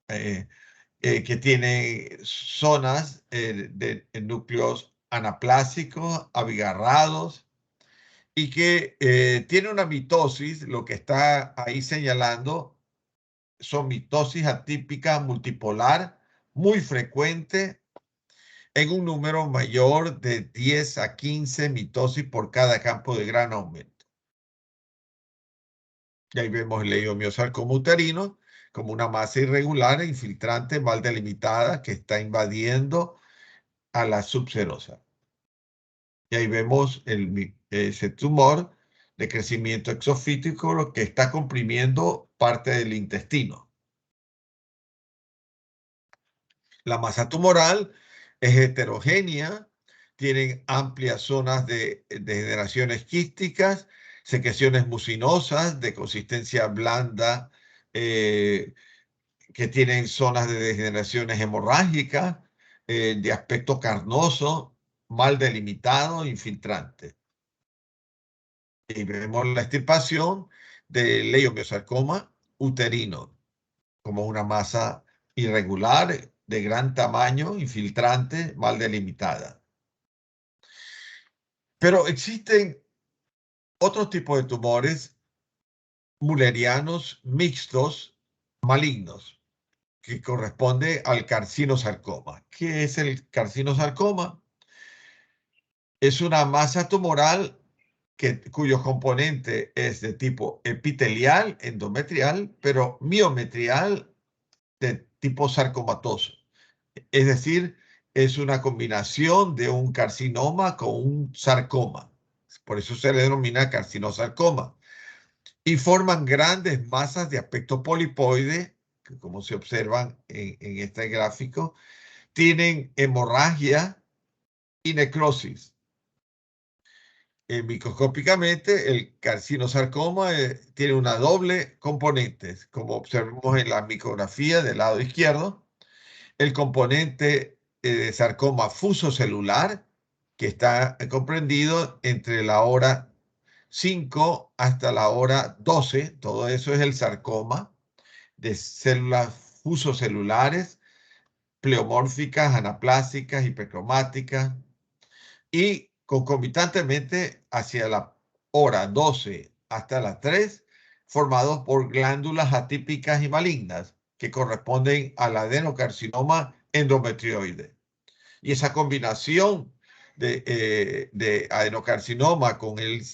que tiene zonas de núcleos anaplásicos, abigarrados, y que tiene una mitosis. Lo que está ahí señalando son mitosis atípica multipolar, muy frecuente, en un número mayor de 10 a 15 mitosis por cada campo de gran aumento. Y ahí vemos el leiomiosarcoma uterino como una masa irregular e infiltrante mal delimitada que está invadiendo a la subserosa. Y ahí vemos ese tumor de crecimiento exofítico, lo que está comprimiendo parte del intestino. La masa tumoral es heterogénea, tienen amplias zonas de degeneraciones quísticas, secreciones mucinosas de consistencia blanda, que tienen zonas de degeneraciones hemorrágicas, de aspecto carnoso, mal delimitado, infiltrante. Y vemos la extirpación del leiomiosarcoma uterino como una masa irregular, de gran tamaño, infiltrante, mal delimitada. Pero existen otros tipos de tumores mullerianos mixtos malignos, que corresponde al carcinosarcoma. ¿Qué es el carcinosarcoma? Es una masa tumoral cuyo componente es de tipo epitelial, endometrial, pero miometrial, de tipo sarcomatoso. Es decir, es una combinación de un carcinoma con un sarcoma. Por eso se le denomina carcinosarcoma. Y forman grandes masas de aspecto polipoide, que como se observan en este gráfico, tienen hemorragia y necrosis. Microscópicamente, el carcinosarcoma tiene una doble componente, como observamos en la micrografía del lado izquierdo. El componente de sarcoma fusocelular, que está comprendido entre la hora 5 hasta la hora 12. Todo eso es el sarcoma de células fusocelulares, pleomórficas, anaplásicas, hipercromáticas, y concomitantemente hacia la hora 12 hasta las 3, formados por glándulas atípicas y malignas que corresponden al adenocarcinoma endometrioide. Y esa combinación de adenocarcinoma con el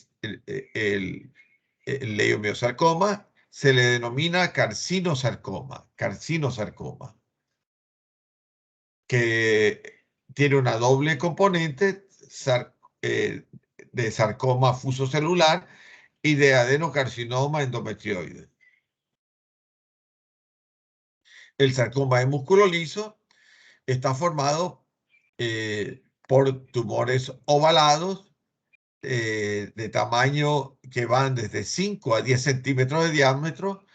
leiomiosarcoma se le denomina carcinosarcoma, que tiene una doble componente de sarcoma fusocelular y de adenocarcinoma endometrioide. El sarcoma de músculo liso está formado por tumores ovalados de tamaño que van desde 5 a 10 centímetros de diámetro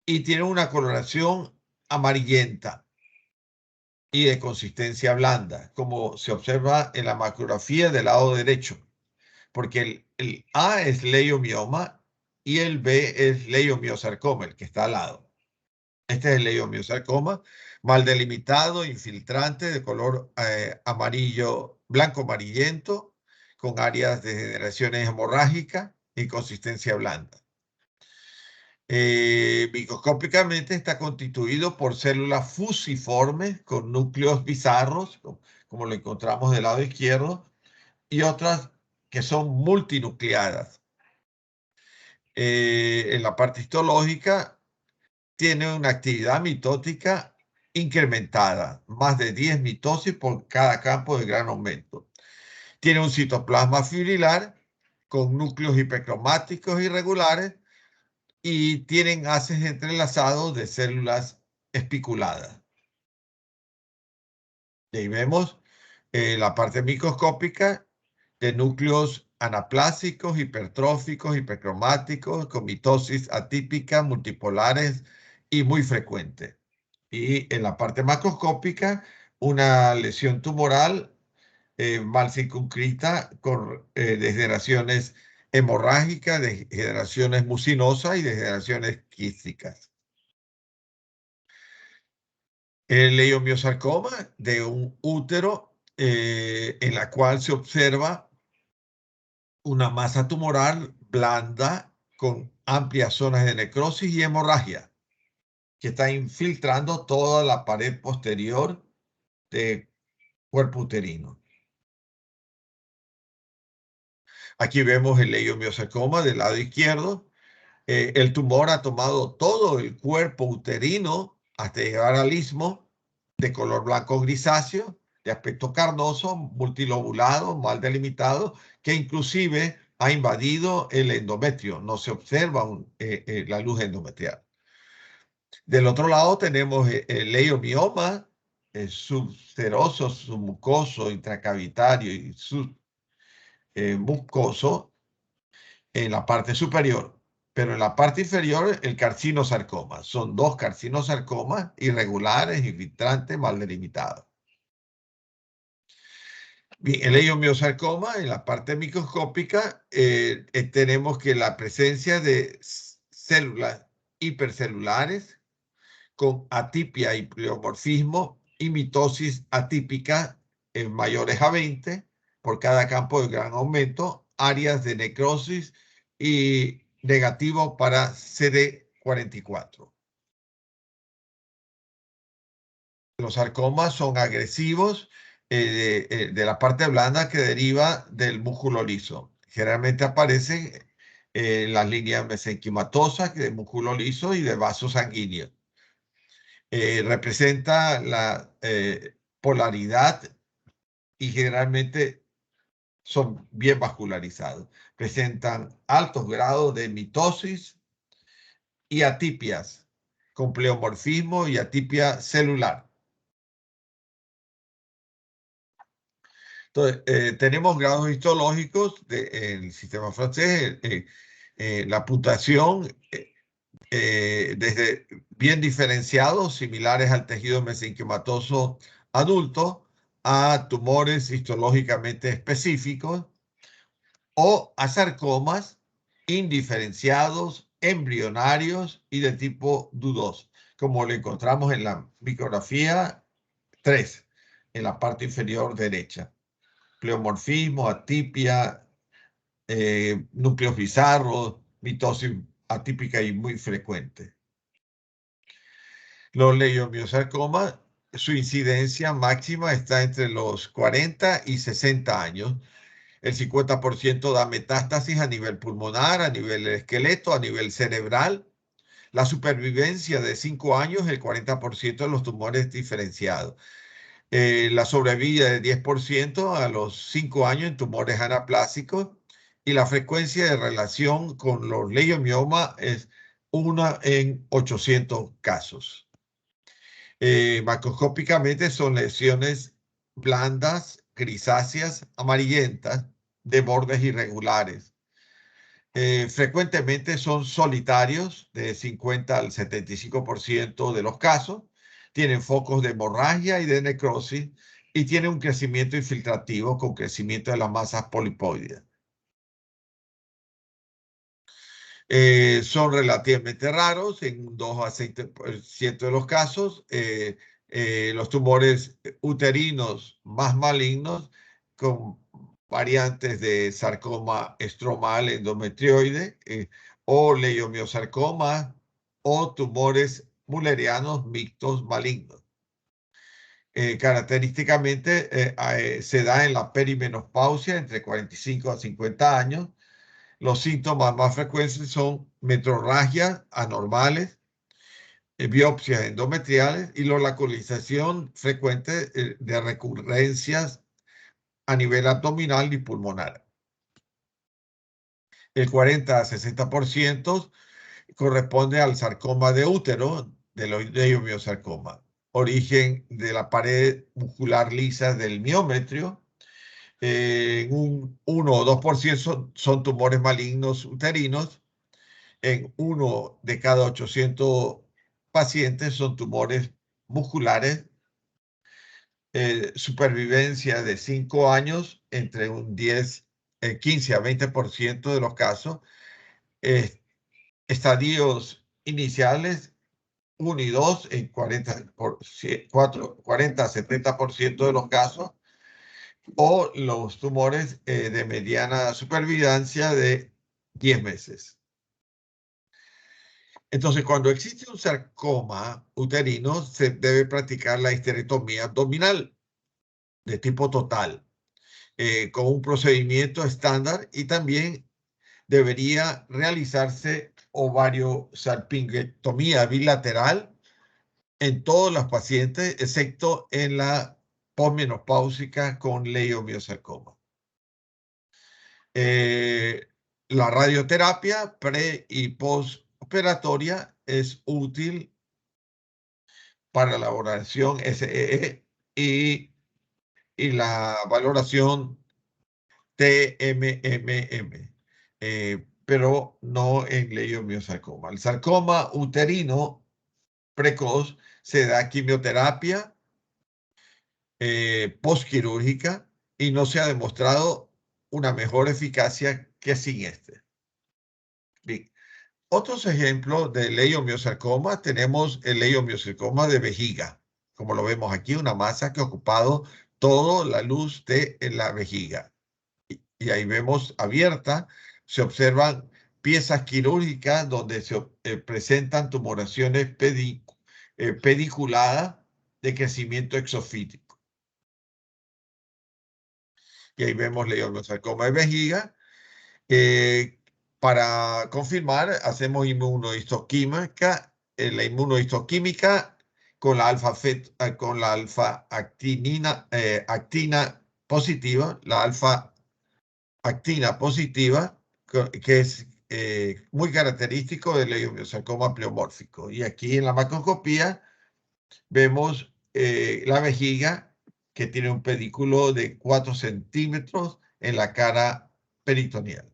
y tienen una coloración amarillenta y de consistencia blanda, como se observa en la macrografía del lado derecho, porque el A es leiomioma y el B es leiomiosarcoma, el que está al lado. Este es el leiomiosarcoma, mal delimitado, infiltrante, de color amarillo, blanco amarillento, con áreas de degeneraciones hemorrágicas y consistencia blanda. Microscópicamente está constituido por células fusiformes con núcleos bizarros, como lo encontramos del lado izquierdo, y otras que son multinucleadas. En la parte histológica tiene una actividad mitótica incrementada, más de 10 mitosis por cada campo de gran aumento. Tiene un citoplasma fibrilar con núcleos hipercromáticos irregulares y tienen haces entrelazados de células espiculadas. Y ahí vemos la parte microscópica de núcleos anaplásicos, hipertróficos, hipercromáticos, con mitosis atípica, multipolares y muy frecuente. Y en la parte macroscópica, una lesión tumoral mal circunscrita con degeneraciones hemorrágicas, degeneraciones mucinosas y degeneraciones quísticas. El leiomiosarcoma de un útero en la cual se observa una masa tumoral blanda con amplias zonas de necrosis y hemorragia que está infiltrando toda la pared posterior del cuerpo uterino. Aquí vemos el leiomiosarcoma del lado izquierdo. El tumor ha tomado todo el cuerpo uterino hasta llegar al istmo, de color blanco grisáceo, de aspecto carnoso, multilobulado, mal delimitado, que inclusive ha invadido el endometrio. No se observa la luz endometrial. Del otro lado tenemos el leiomioma subseroso, submucoso, intracavitario y submucoso en la parte superior, pero en la parte inferior el carcinosarcoma. Son dos carcinosarcomas irregulares, infiltrantes, mal delimitados. Bien, el leiomiosarcoma, en la parte microscópica, tenemos que la presencia de células hipercelulares con atipia y pleomorfismo y mitosis atípica en mayores a 20 por cada campo de gran aumento, áreas de necrosis y negativo para CD44. Los sarcomas son agresivos de la parte blanda que deriva del músculo liso. Generalmente aparecen las líneas mesenquimatosas de músculo liso y de vasos sanguíneos. Representa la polaridad y generalmente son bien vascularizados. Presentan altos grados de mitosis y atipias, con pleomorfismo y atipia celular. Entonces, tenemos grados histológicos en el sistema francés, la puntuación desde bien diferenciados, similares al tejido mesenquimatoso adulto, a tumores histológicamente específicos o a sarcomas indiferenciados, embrionarios y de tipo dudoso, como lo encontramos en la micrografía 3, en la parte inferior derecha. Pleomorfismo, atipia, núcleos bizarros, mitosis atípica y muy frecuente. Los leiomiosarcomas su incidencia máxima está entre los 40 y 60 años. El 50% da metástasis a nivel pulmonar, a nivel esqueleto, a nivel cerebral. La supervivencia de 5 años, el 40% de los tumores diferenciados. La sobrevida de 10% a los 5 años en tumores anaplásicos. Y la frecuencia de relación con los leiomiomas es 1 en 800 casos. Macroscópicamente son lesiones blandas, grisáceas, amarillentas, de bordes irregulares. Frecuentemente son solitarios, de 50 al 75% de los casos. Tienen focos de hemorragia y de necrosis y tienen un crecimiento infiltrativo con crecimiento de las masas polipoides. Son relativamente raros, en un 2 a 6% de los casos. Los tumores uterinos más malignos con variantes de sarcoma estromal endometrioide o leiomiosarcoma o tumores mullerianos mixtos malignos. Característicamente se da en la perimenopausia entre 45 a 50 años. Los síntomas más frecuentes son metrorragias anormales, biopsias endometriales y la localización frecuente de recurrencias a nivel abdominal y pulmonar. El 40 a 60% corresponde al sarcoma de útero, del leiomiosarcoma, origen de la pared muscular lisa del miometrio. Un 1 o 2% son tumores malignos uterinos. En 1 de cada 800 pacientes son tumores musculares. Supervivencia de 5 años entre un 15 a 20% de los casos. Estadios iniciales 1 y 2 en 40 a 70% de los casos, o los tumores de mediana supervivencia de 10 meses. Entonces, cuando existe un sarcoma uterino, se debe practicar la histerectomía abdominal de tipo total, con un procedimiento estándar, y también debería realizarse ovariosalpingectomía bilateral en todos los pacientes, excepto en la posmenopáusica con leiomiosarcoma. La radioterapia pre y postoperatoria es útil para la valoración SEE y la valoración TMMM, pero no en leiomiosarcoma. El sarcoma uterino precoz se da quimioterapia postquirúrgica y no se ha demostrado una mejor eficacia que sin este. Bien. Otros ejemplos de leiomiosarcoma, tenemos el leiomiosarcoma de vejiga, como lo vemos aquí, una masa que ha ocupado toda la luz de la vejiga. Y ahí vemos abierta, se observan piezas quirúrgicas donde se presentan tumoraciones pediculadas de crecimiento exofítico. Y ahí vemos leiomiosarcoma de vejiga. Para confirmar, hacemos inmunohistoquímica, la inmunohistoquímica con la alfa-actina positiva, la alfa-actina positiva, que es muy característico del leiomiosarcoma pleomórfico. Y aquí en la macroscopía vemos la vejiga, que tiene un pedículo de 4 centímetros en la cara peritoneal.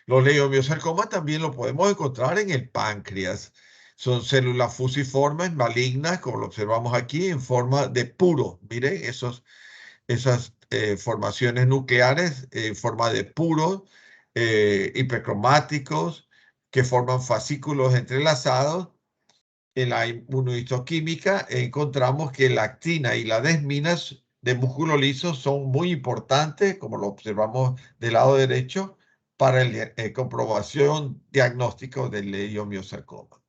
Los leiomiosarcomas también lo podemos encontrar en el páncreas. Son células fusiformes malignas, como lo observamos aquí, en forma de puro. Miren esas formaciones nucleares en forma de puros hipercromáticos que forman fascículos entrelazados. En la inmunohistoquímica encontramos que la actina y la desmina de músculo liso son muy importantes, como lo observamos del lado derecho, para la comprobación diagnóstico del leiomiosarcoma.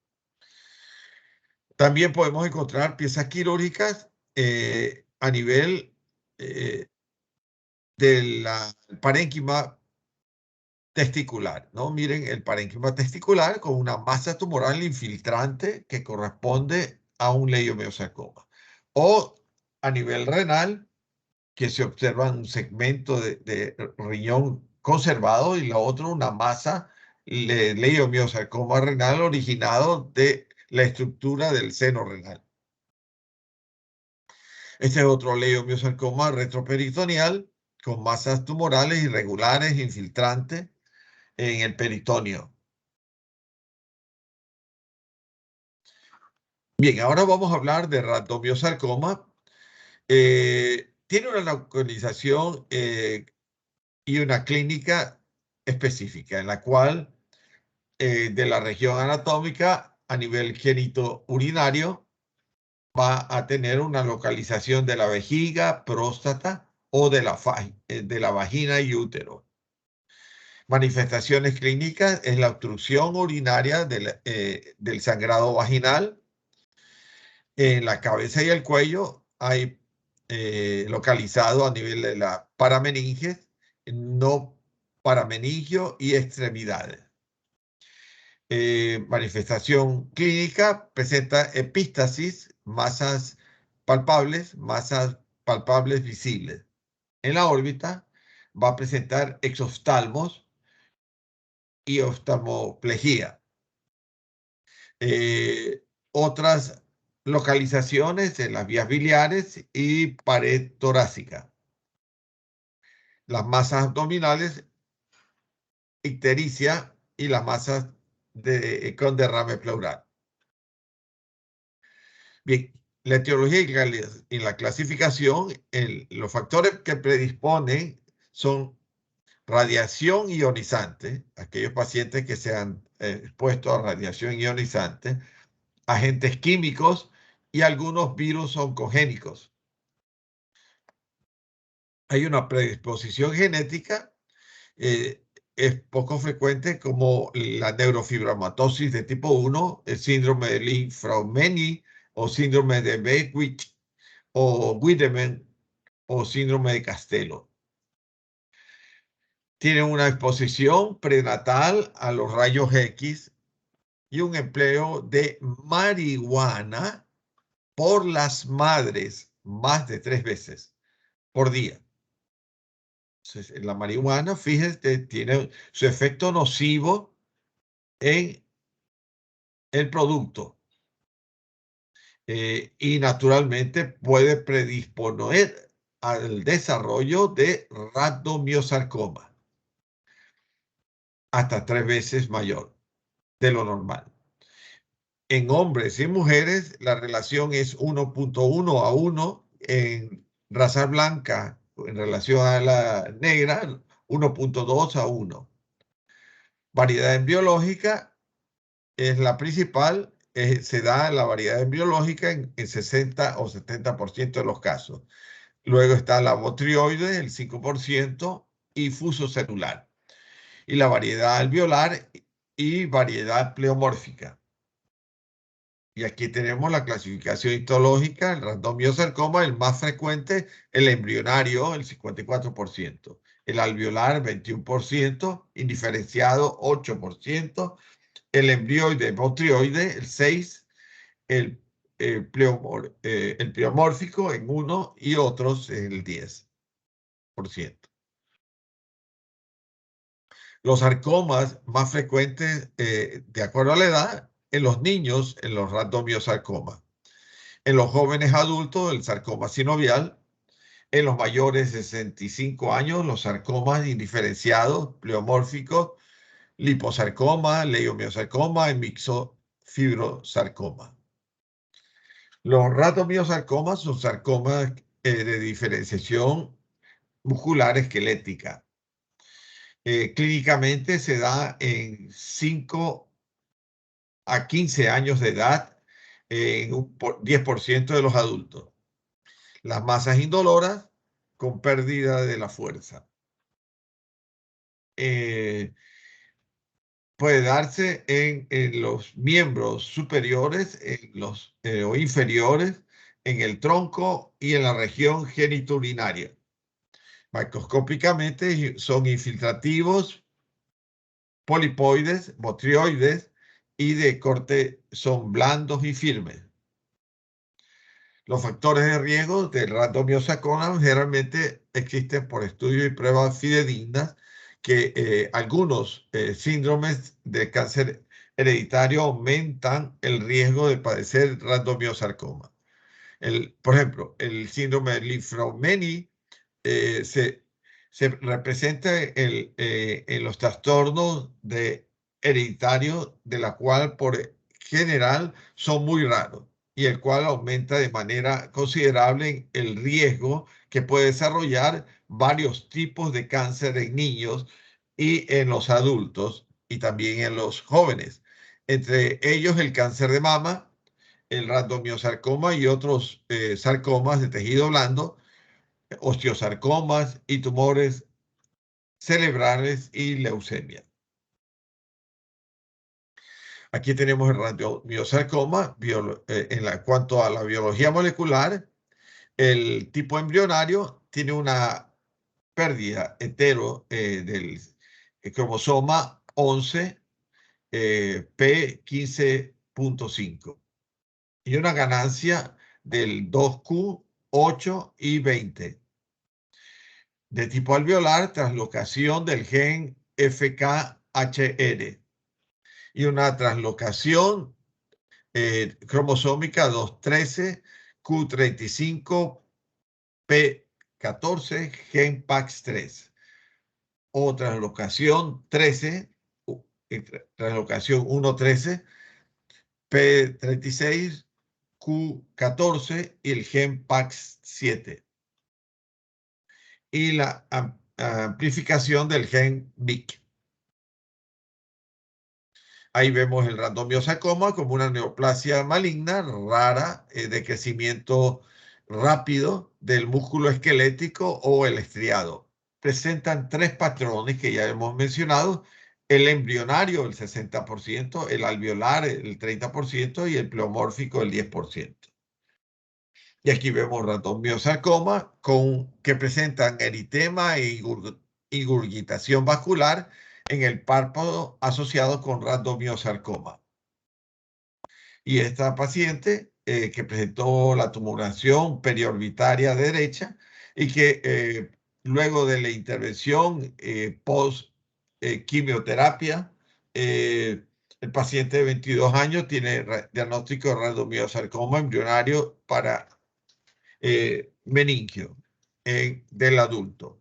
También podemos encontrar piezas quirúrgicas a nivel del parénquima testicular, ¿no? Miren el parénquima testicular con una masa tumoral infiltrante que corresponde a un leiomiosarcoma. O a nivel renal, que se observa un segmento de riñón conservado y la otra una masa de leiomiosarcoma renal originado de la estructura del seno renal. Este es otro leiomiosarcoma retroperitoneal con masas tumorales irregulares infiltrantes en el peritoneo. Bien, ahora vamos a hablar de rhabdomiosarcoma. Tiene una localización y una clínica específica en la cual de la región anatómica a nivel genitourinario va a tener una localización de la vejiga, próstata o de la vagina y útero. Manifestaciones clínicas es la obstrucción urinaria del sangrado vaginal. En la cabeza y el cuello hay localizado a nivel de la parameninges, no parameningio y extremidades. Manifestación clínica presenta epístasis, masas palpables visibles. En la órbita va a presentar exoftalmos y oftalmoplejía. Otras localizaciones en las vías biliares y pared torácica. Las masas abdominales, ictericia y las masas con derrame pleural. Bien, la etiología y la clasificación, los factores que predisponen son radiación ionizante, aquellos pacientes que se han expuesto a radiación ionizante, agentes químicos y algunos virus oncogénicos. Hay una predisposición genética, es poco frecuente como la neurofibromatosis de tipo 1, el síndrome de Li-Fraumeni o síndrome de Beckwith o Wiedemann o síndrome de Castello. Tienen una exposición prenatal a los rayos X y un empleo de marihuana por las madres más de 3 veces por día. Entonces, la marihuana, fíjense, tiene su efecto nocivo en el producto y naturalmente puede predisponer al desarrollo de rhabdomiosarcoma hasta 3 veces mayor de lo normal. En hombres y mujeres, la relación es 1.1 a 1. En raza blanca, en relación a la negra, 1.2 a 1. Variedad en biológica es la principal. Se da la variedad en biológica en 60 o 70% de los casos. Luego está la botrioide, el 5%, y fuso celular. Y la variedad alveolar y variedad pleomórfica. Y aquí tenemos la clasificación histológica, el rhabdomiosarcoma, el más frecuente, el embrionario, el 54%, el alveolar, 21%, indiferenciado, 8%, el embrioide, botrioide, el 6%, el pleomórfico en 1% y otros el 10%. Los sarcomas más frecuentes, de acuerdo a la edad, en los niños, en los rhabdomiosarcomas. En los jóvenes adultos, el sarcoma sinovial. En los mayores de 65 años, los sarcomas indiferenciados, pleomórficos, liposarcoma, leiomiosarcoma y mixofibrosarcoma. Los rhabdomiosarcomas son sarcomas de diferenciación muscular esquelética. Clínicamente se da en 5 a 15 años de edad en un 10% de los adultos. Las masas indoloras con pérdida de la fuerza. puede darse en los miembros superiores o inferiores, en el tronco y en la región genitourinaria. Macroscópicamente son infiltrativos, polipoides, botrioides y de corte son blandos y firmes. Los factores de riesgo del rhabdomyosarcoma generalmente existen por estudios y pruebas fidedignas que algunos síndromes de cáncer hereditario aumentan el riesgo de padecer rhabdomyosarcoma. Por ejemplo, el síndrome de Li-Fraumeni se representa en los trastornos hereditarios, de la cual por general son muy raros y el cual aumenta de manera considerable el riesgo que puede desarrollar varios tipos de cáncer en niños y en los adultos y también en los jóvenes. Entre ellos el cáncer de mama, el rhabdomyosarcoma y otros sarcomas de tejido blando, osteosarcomas y tumores cerebrales y leucemia. Aquí tenemos el rhabdomyosarcoma. En cuanto a la biología molecular, el tipo embrionario tiene una pérdida hetero del cromosoma 11 P15.5 y una ganancia del 2Q, 8 y 20. De tipo alveolar, translocación del gen FKHR y una translocación cromosómica 213 Q35 P14 gen PAX3 o translocación 13 translocación 113 P36 Q14 y el gen PAX7 y la amplificación del gen MYC. Ahí vemos el rhabdomyosarcoma como una neoplasia maligna rara de crecimiento rápido del músculo esquelético o el estriado. Presentan tres patrones que ya hemos mencionado: el embrionario, el 60%, el alveolar, el 30% y el pleomórfico, el 10%. Y aquí vemos rhabdomyosarcoma que presentan eritema e ingurgitación vascular en el párpado asociado con rhabdomyosarcoma. Y esta paciente que presentó la tumoración periorbitaria derecha y que luego de la intervención post quimioterapia, el paciente de 22 años tiene diagnóstico de rhabdomyosarcoma embrionario para meningio del adulto.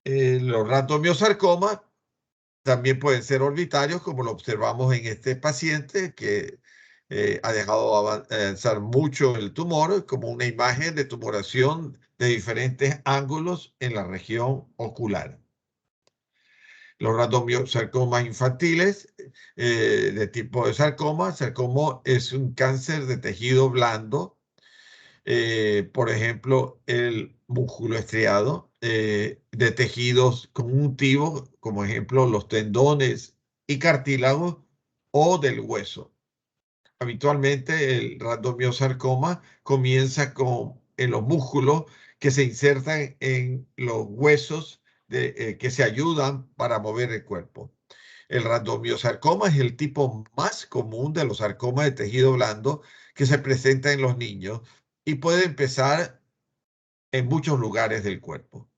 Los rhabdomyosarcomas también pueden ser orbitarios, como lo observamos en este paciente que ha dejado avanzar mucho el tumor, como una imagen de tumoración de diferentes ángulos en la región ocular. Los rhabdomyosarcomas infantiles de tipo de sarcoma es un cáncer de tejido blando. Por ejemplo, el músculo estriado, de tejidos conjuntivos, como ejemplo los tendones y cartílagos, o del hueso. Habitualmente el rhabdomyosarcoma comienza en los músculos que se insertan en los huesos que se ayudan para mover el cuerpo. El rhabdomyosarcoma es el tipo más común de los sarcomas de tejido blando que se presenta en los niños y puede empezar en muchos lugares del cuerpo.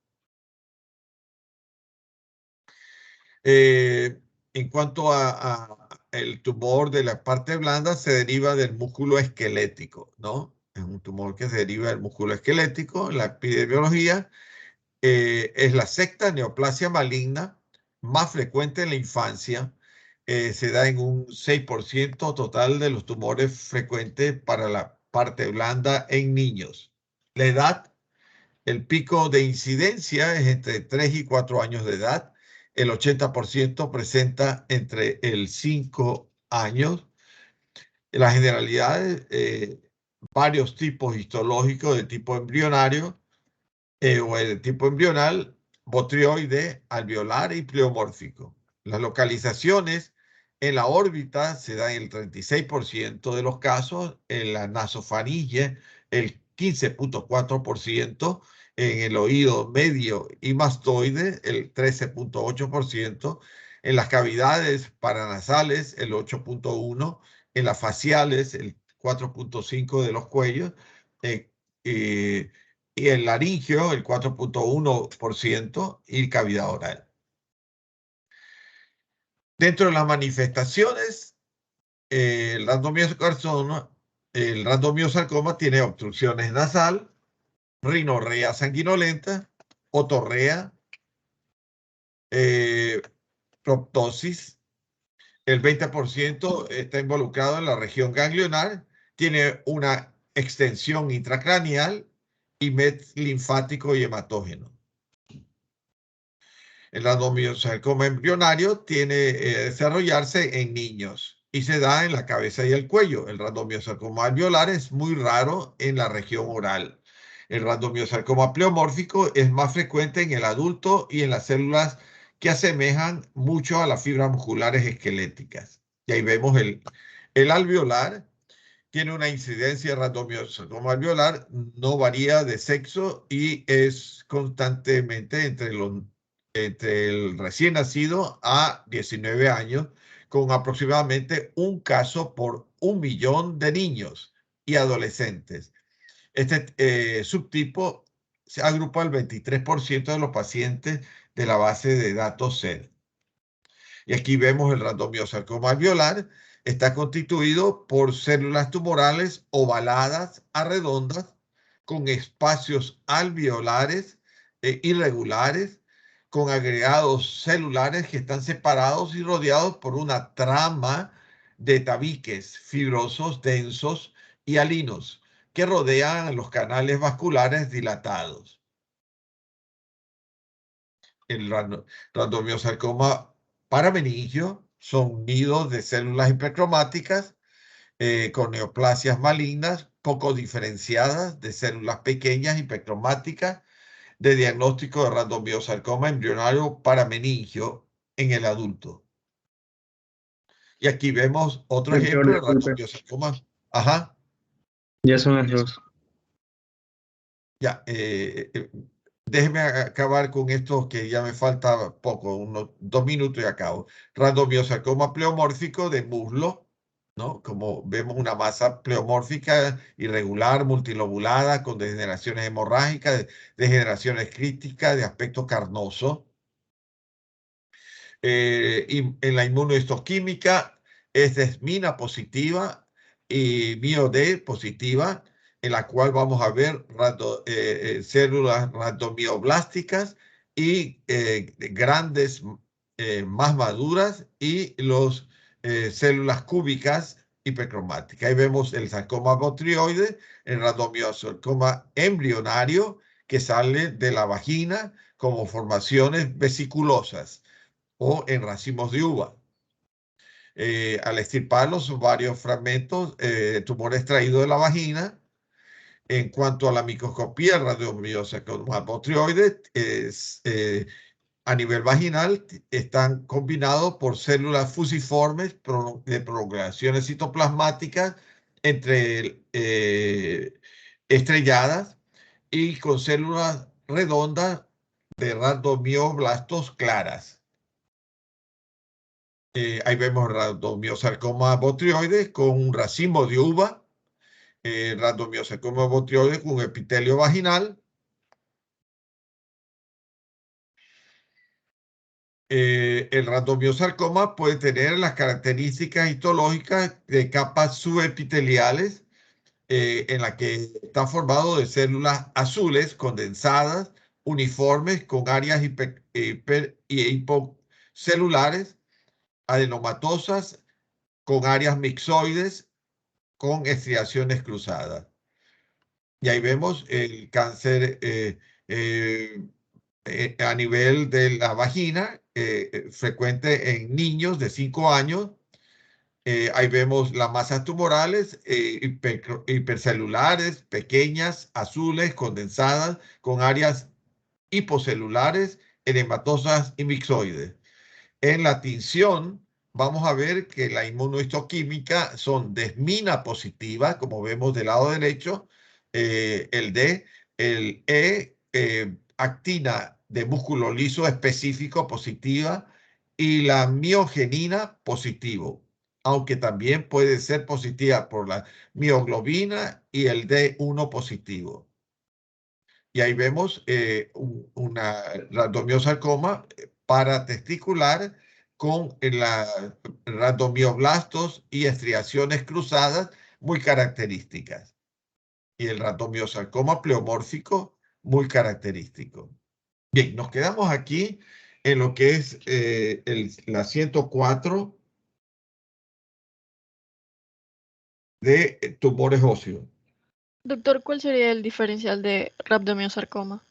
En cuanto a el tumor de la parte blanda, se deriva del músculo esquelético, ¿no? Es un tumor que se deriva del músculo esquelético. La epidemiología es la sexta neoplasia maligna más frecuente en la infancia. Se da en un 6% total de los tumores frecuentes para la parte blanda en niños. La edad, el pico de incidencia es entre 3 y 4 años de edad. El 80% presenta entre el 5 años. La generalidad, varios tipos histológicos de tipo embrionario o de tipo embrional, botrioide, alveolar y pleomórfico. Las localizaciones en la órbita se dan en el 36% de los casos, en la nasofaringe el 15.4%, en el oído medio y mastoide el 13.8%, en las cavidades paranasales el 8.1%, en las faciales el 4.5% de los cuellos, y el laringio el 4.1% y cavidad oral. Dentro de las manifestaciones, el randomiosarcoma tiene obstrucciones nasal, rinorrea sanguinolenta, otorrea, proptosis. El 20% está involucrado en la región ganglionar, tiene una extensión intracraneal y met linfático y hematógeno. El randomiosarcoma embrionario tiene desarrollarse en niños y se da en la cabeza y el cuello. El randomiosarcoma alveolar es muy raro en la región oral. El randomiosarcoma pleomórfico es más frecuente en el adulto y en las células que asemejan mucho a las fibras musculares esqueléticas. Y ahí vemos el alveolar. Tiene una incidencia de randomiosarcoma alveolar, no varía de sexo y es constantemente entre el recién nacido a 19 años, con aproximadamente un caso por 1 millón de niños y adolescentes. Este subtipo se agrupa al 23% de los pacientes de la base de datos SED. Y aquí vemos el randomiosarcoma alveolar. Está constituido por células tumorales ovaladas a redondas con espacios alveolares irregulares, con agregados celulares que están separados y rodeados por una trama de tabiques fibrosos, densos y alinos que rodean los canales vasculares dilatados. El randomiosarcoma parameningio son nidos de células hipercromáticas con neoplasias malignas poco diferenciadas de células pequeñas hipercromáticas de diagnóstico de randomiosarcoma embrionario parameningio en el adulto. Y aquí vemos otro ejemplo de randomiosarcoma. Ajá. Ya son las 2. Ya, déjeme acabar con esto que ya me falta poco, unos 2 minutos y acabo. Randomiosarcoma pleomórfico de muslo, ¿no? Como vemos una masa pleomórfica irregular, multilobulada, con degeneraciones hemorrágicas, degeneraciones críticas de aspecto carnoso. Y en la inmunohistoquímica es desmina positiva y MIO-D positiva, en la cual vamos a ver células randomioblásticas y grandes más maduras y los células cúbicas hipercromáticas. Ahí vemos el sarcoma botrioide, el randomiosarcoma embrionario que sale de la vagina como formaciones vesiculosas o en racimos de uva. Al extirparlos, varios fragmentos de tumor extraído de la vagina. En cuanto a la microscopía, el randomiosarcoma botrioide a nivel vaginal están combinados por células fusiformes de prolongaciones citoplasmáticas entre estrelladas y con células redondas de randomioblastos claras. Ahí vemos randomiosarcoma botrioide con un racimo de uva, randomiosarcoma botrioide con epitelio vaginal. El randomiosarcoma puede tener las características histológicas de capas subepiteliales en la que está formado de células azules condensadas, uniformes con áreas hipocelulares, adenomatosas con áreas mixoides con estriaciones cruzadas. Y ahí vemos el cáncer a nivel de la vagina, frecuente en niños de 5 años. Ahí vemos las masas tumorales hipercelulares, pequeñas, azules, condensadas, con áreas hipocelulares, edematosas y mixoides. En la tinción vamos a ver que la inmunohistoquímica son desmina positiva, como vemos del lado derecho, el D, el E, actina de músculo liso específico positiva y la miogenina positivo, aunque también puede ser positiva por la mioglobina y el D1 positivo. Y ahí vemos una rhabdomiosarcoma paratesticular con rhabdomioblastos y estriaciones cruzadas muy características. Y el rhabdomiosarcoma pleomórfico muy característico. Bien, nos quedamos aquí en lo que es la 104 de tumores óseos. Doctor, ¿cuál sería el diferencial de rhabdomiosarcoma?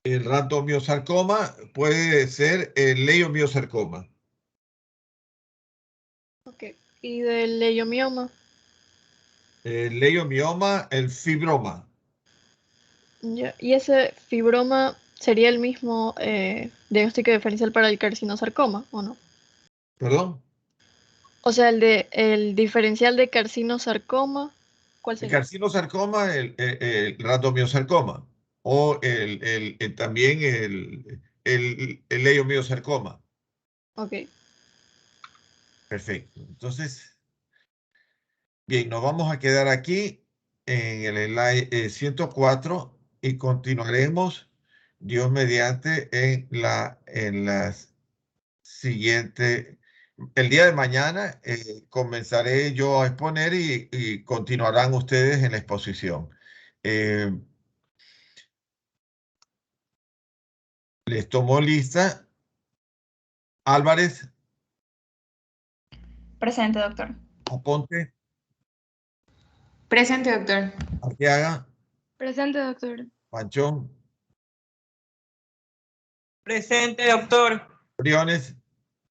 El rhabdomiosarcoma puede ser el leiomiosarcoma. Ok. ¿Y del leiomioma? El leiomioma, el fibroma. Ya. ¿Y ese fibroma sería el mismo diagnóstico diferencial para el carcinosarcoma, o no? ¿Perdón? O sea, el diferencial de carcinosarcoma, ¿cuál El sería? carcinosarcoma, el rhabdomiosarcoma o también el leiomiosarcoma. Ok. Perfecto. Entonces, bien, nos vamos a quedar aquí en el slide 104 y continuaremos, Dios mediante, en las siguiente. El día de mañana comenzaré yo a exponer y continuarán ustedes en la exposición. Eh, Les tomo lista. Álvarez, Presente, doctor. Aponte, Presente, doctor. Arteaga, Presente, doctor. Panchón, Presente, doctor. Briones,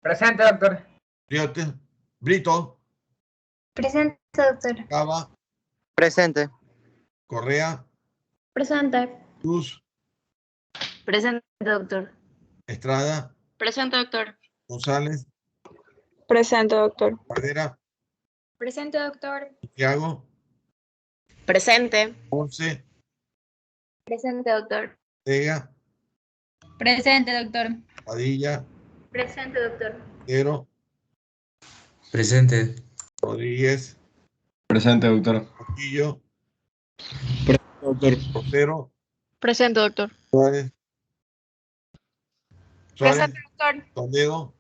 Presente, doctor. Briotes, Brito, Presente, doctor. Cava, Presente. Correa, Presente. Cruz, Presente, doctor. Estrada, Presente, doctor. González, Presente, doctor. Guardera, Presente, doctor. Santiago, Presente. Ponce, Presente, doctor. Vega, Presente, doctor. Padilla, Presente, doctor. Ero, Presente. Rodríguez, Presente, doctor. Portillo, Doctor. Portero, Presente, doctor. Suárez, Presente, doctor. Toledo,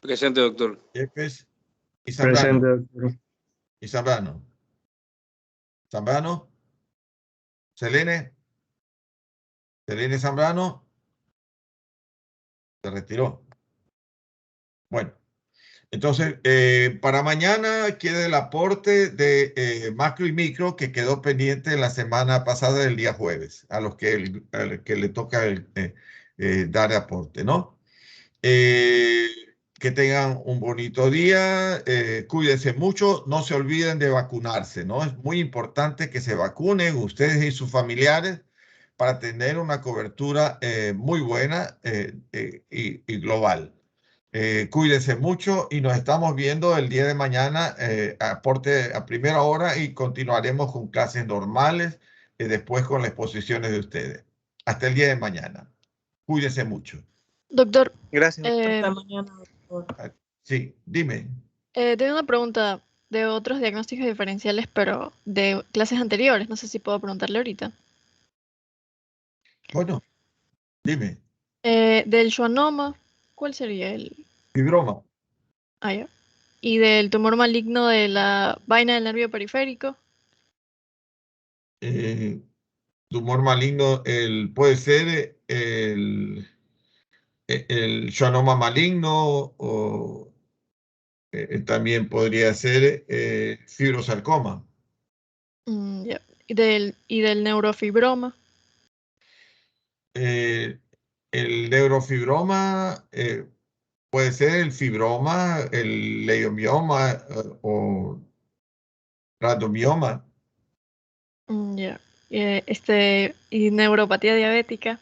Presente, doctor. Yepes y Presente, Zambrano. doctor. Y Zambrano. Zambrano. Selene. Selene Zambrano. Se retiró. Bueno, entonces, para mañana queda el aporte de macro y micro que quedó pendiente la semana pasada, el día jueves, a los que le toca dar aporte, ¿no? Que tengan un bonito día, cuídense mucho, no se olviden de vacunarse, ¿no? Es muy importante que se vacunen ustedes y sus familiares para tener una cobertura muy buena y global. Cuídense mucho y nos estamos viendo el día de mañana, aporte a primera hora y continuaremos con clases normales y después con las exposiciones de ustedes. Hasta el día de mañana. Cuídense mucho. Doctor, Gracias. Hasta mañana, doctor. Sí, dime. tengo una pregunta de otros diagnósticos diferenciales, pero de clases anteriores. No sé si puedo preguntarle ahorita. Bueno, dime. Del schwannoma, ¿cuál sería el...? Fibroma. Ah, ya. Y del tumor maligno de la vaina del nervio periférico. Tumor maligno, puede ser el schwannoma maligno o también podría ser fibrosarcoma. Ya. Y del neurofibroma. El neurofibroma puede ser el fibroma, el leiomioma o rhabdomioma. Ya. Y neuropatía diabética.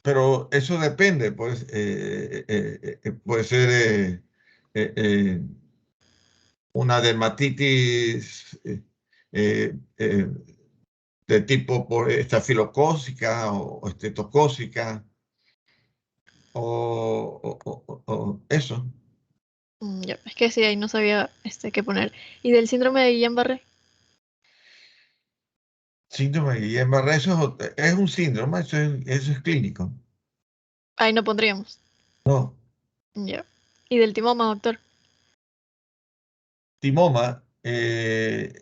Pero eso depende, pues, puede ser una dermatitis de tipo por estafilocócica o estetocócica o eso. Ya, es que sí, ahí no sabía qué poner. ¿Y del síndrome de Guillain-Barré? Síndrome de Guillain-Barré, eso es un síndrome, eso es clínico. Ahí no pondríamos. No, Ya. ¿Y del timoma, doctor? timoma, el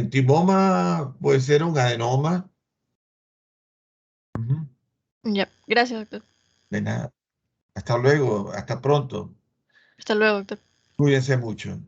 timoma puede ser un adenoma. Ujú. Ya. Gracias, doctor. De nada. Hasta luego, hasta pronto. Hasta luego, doctor. Cuídense mucho.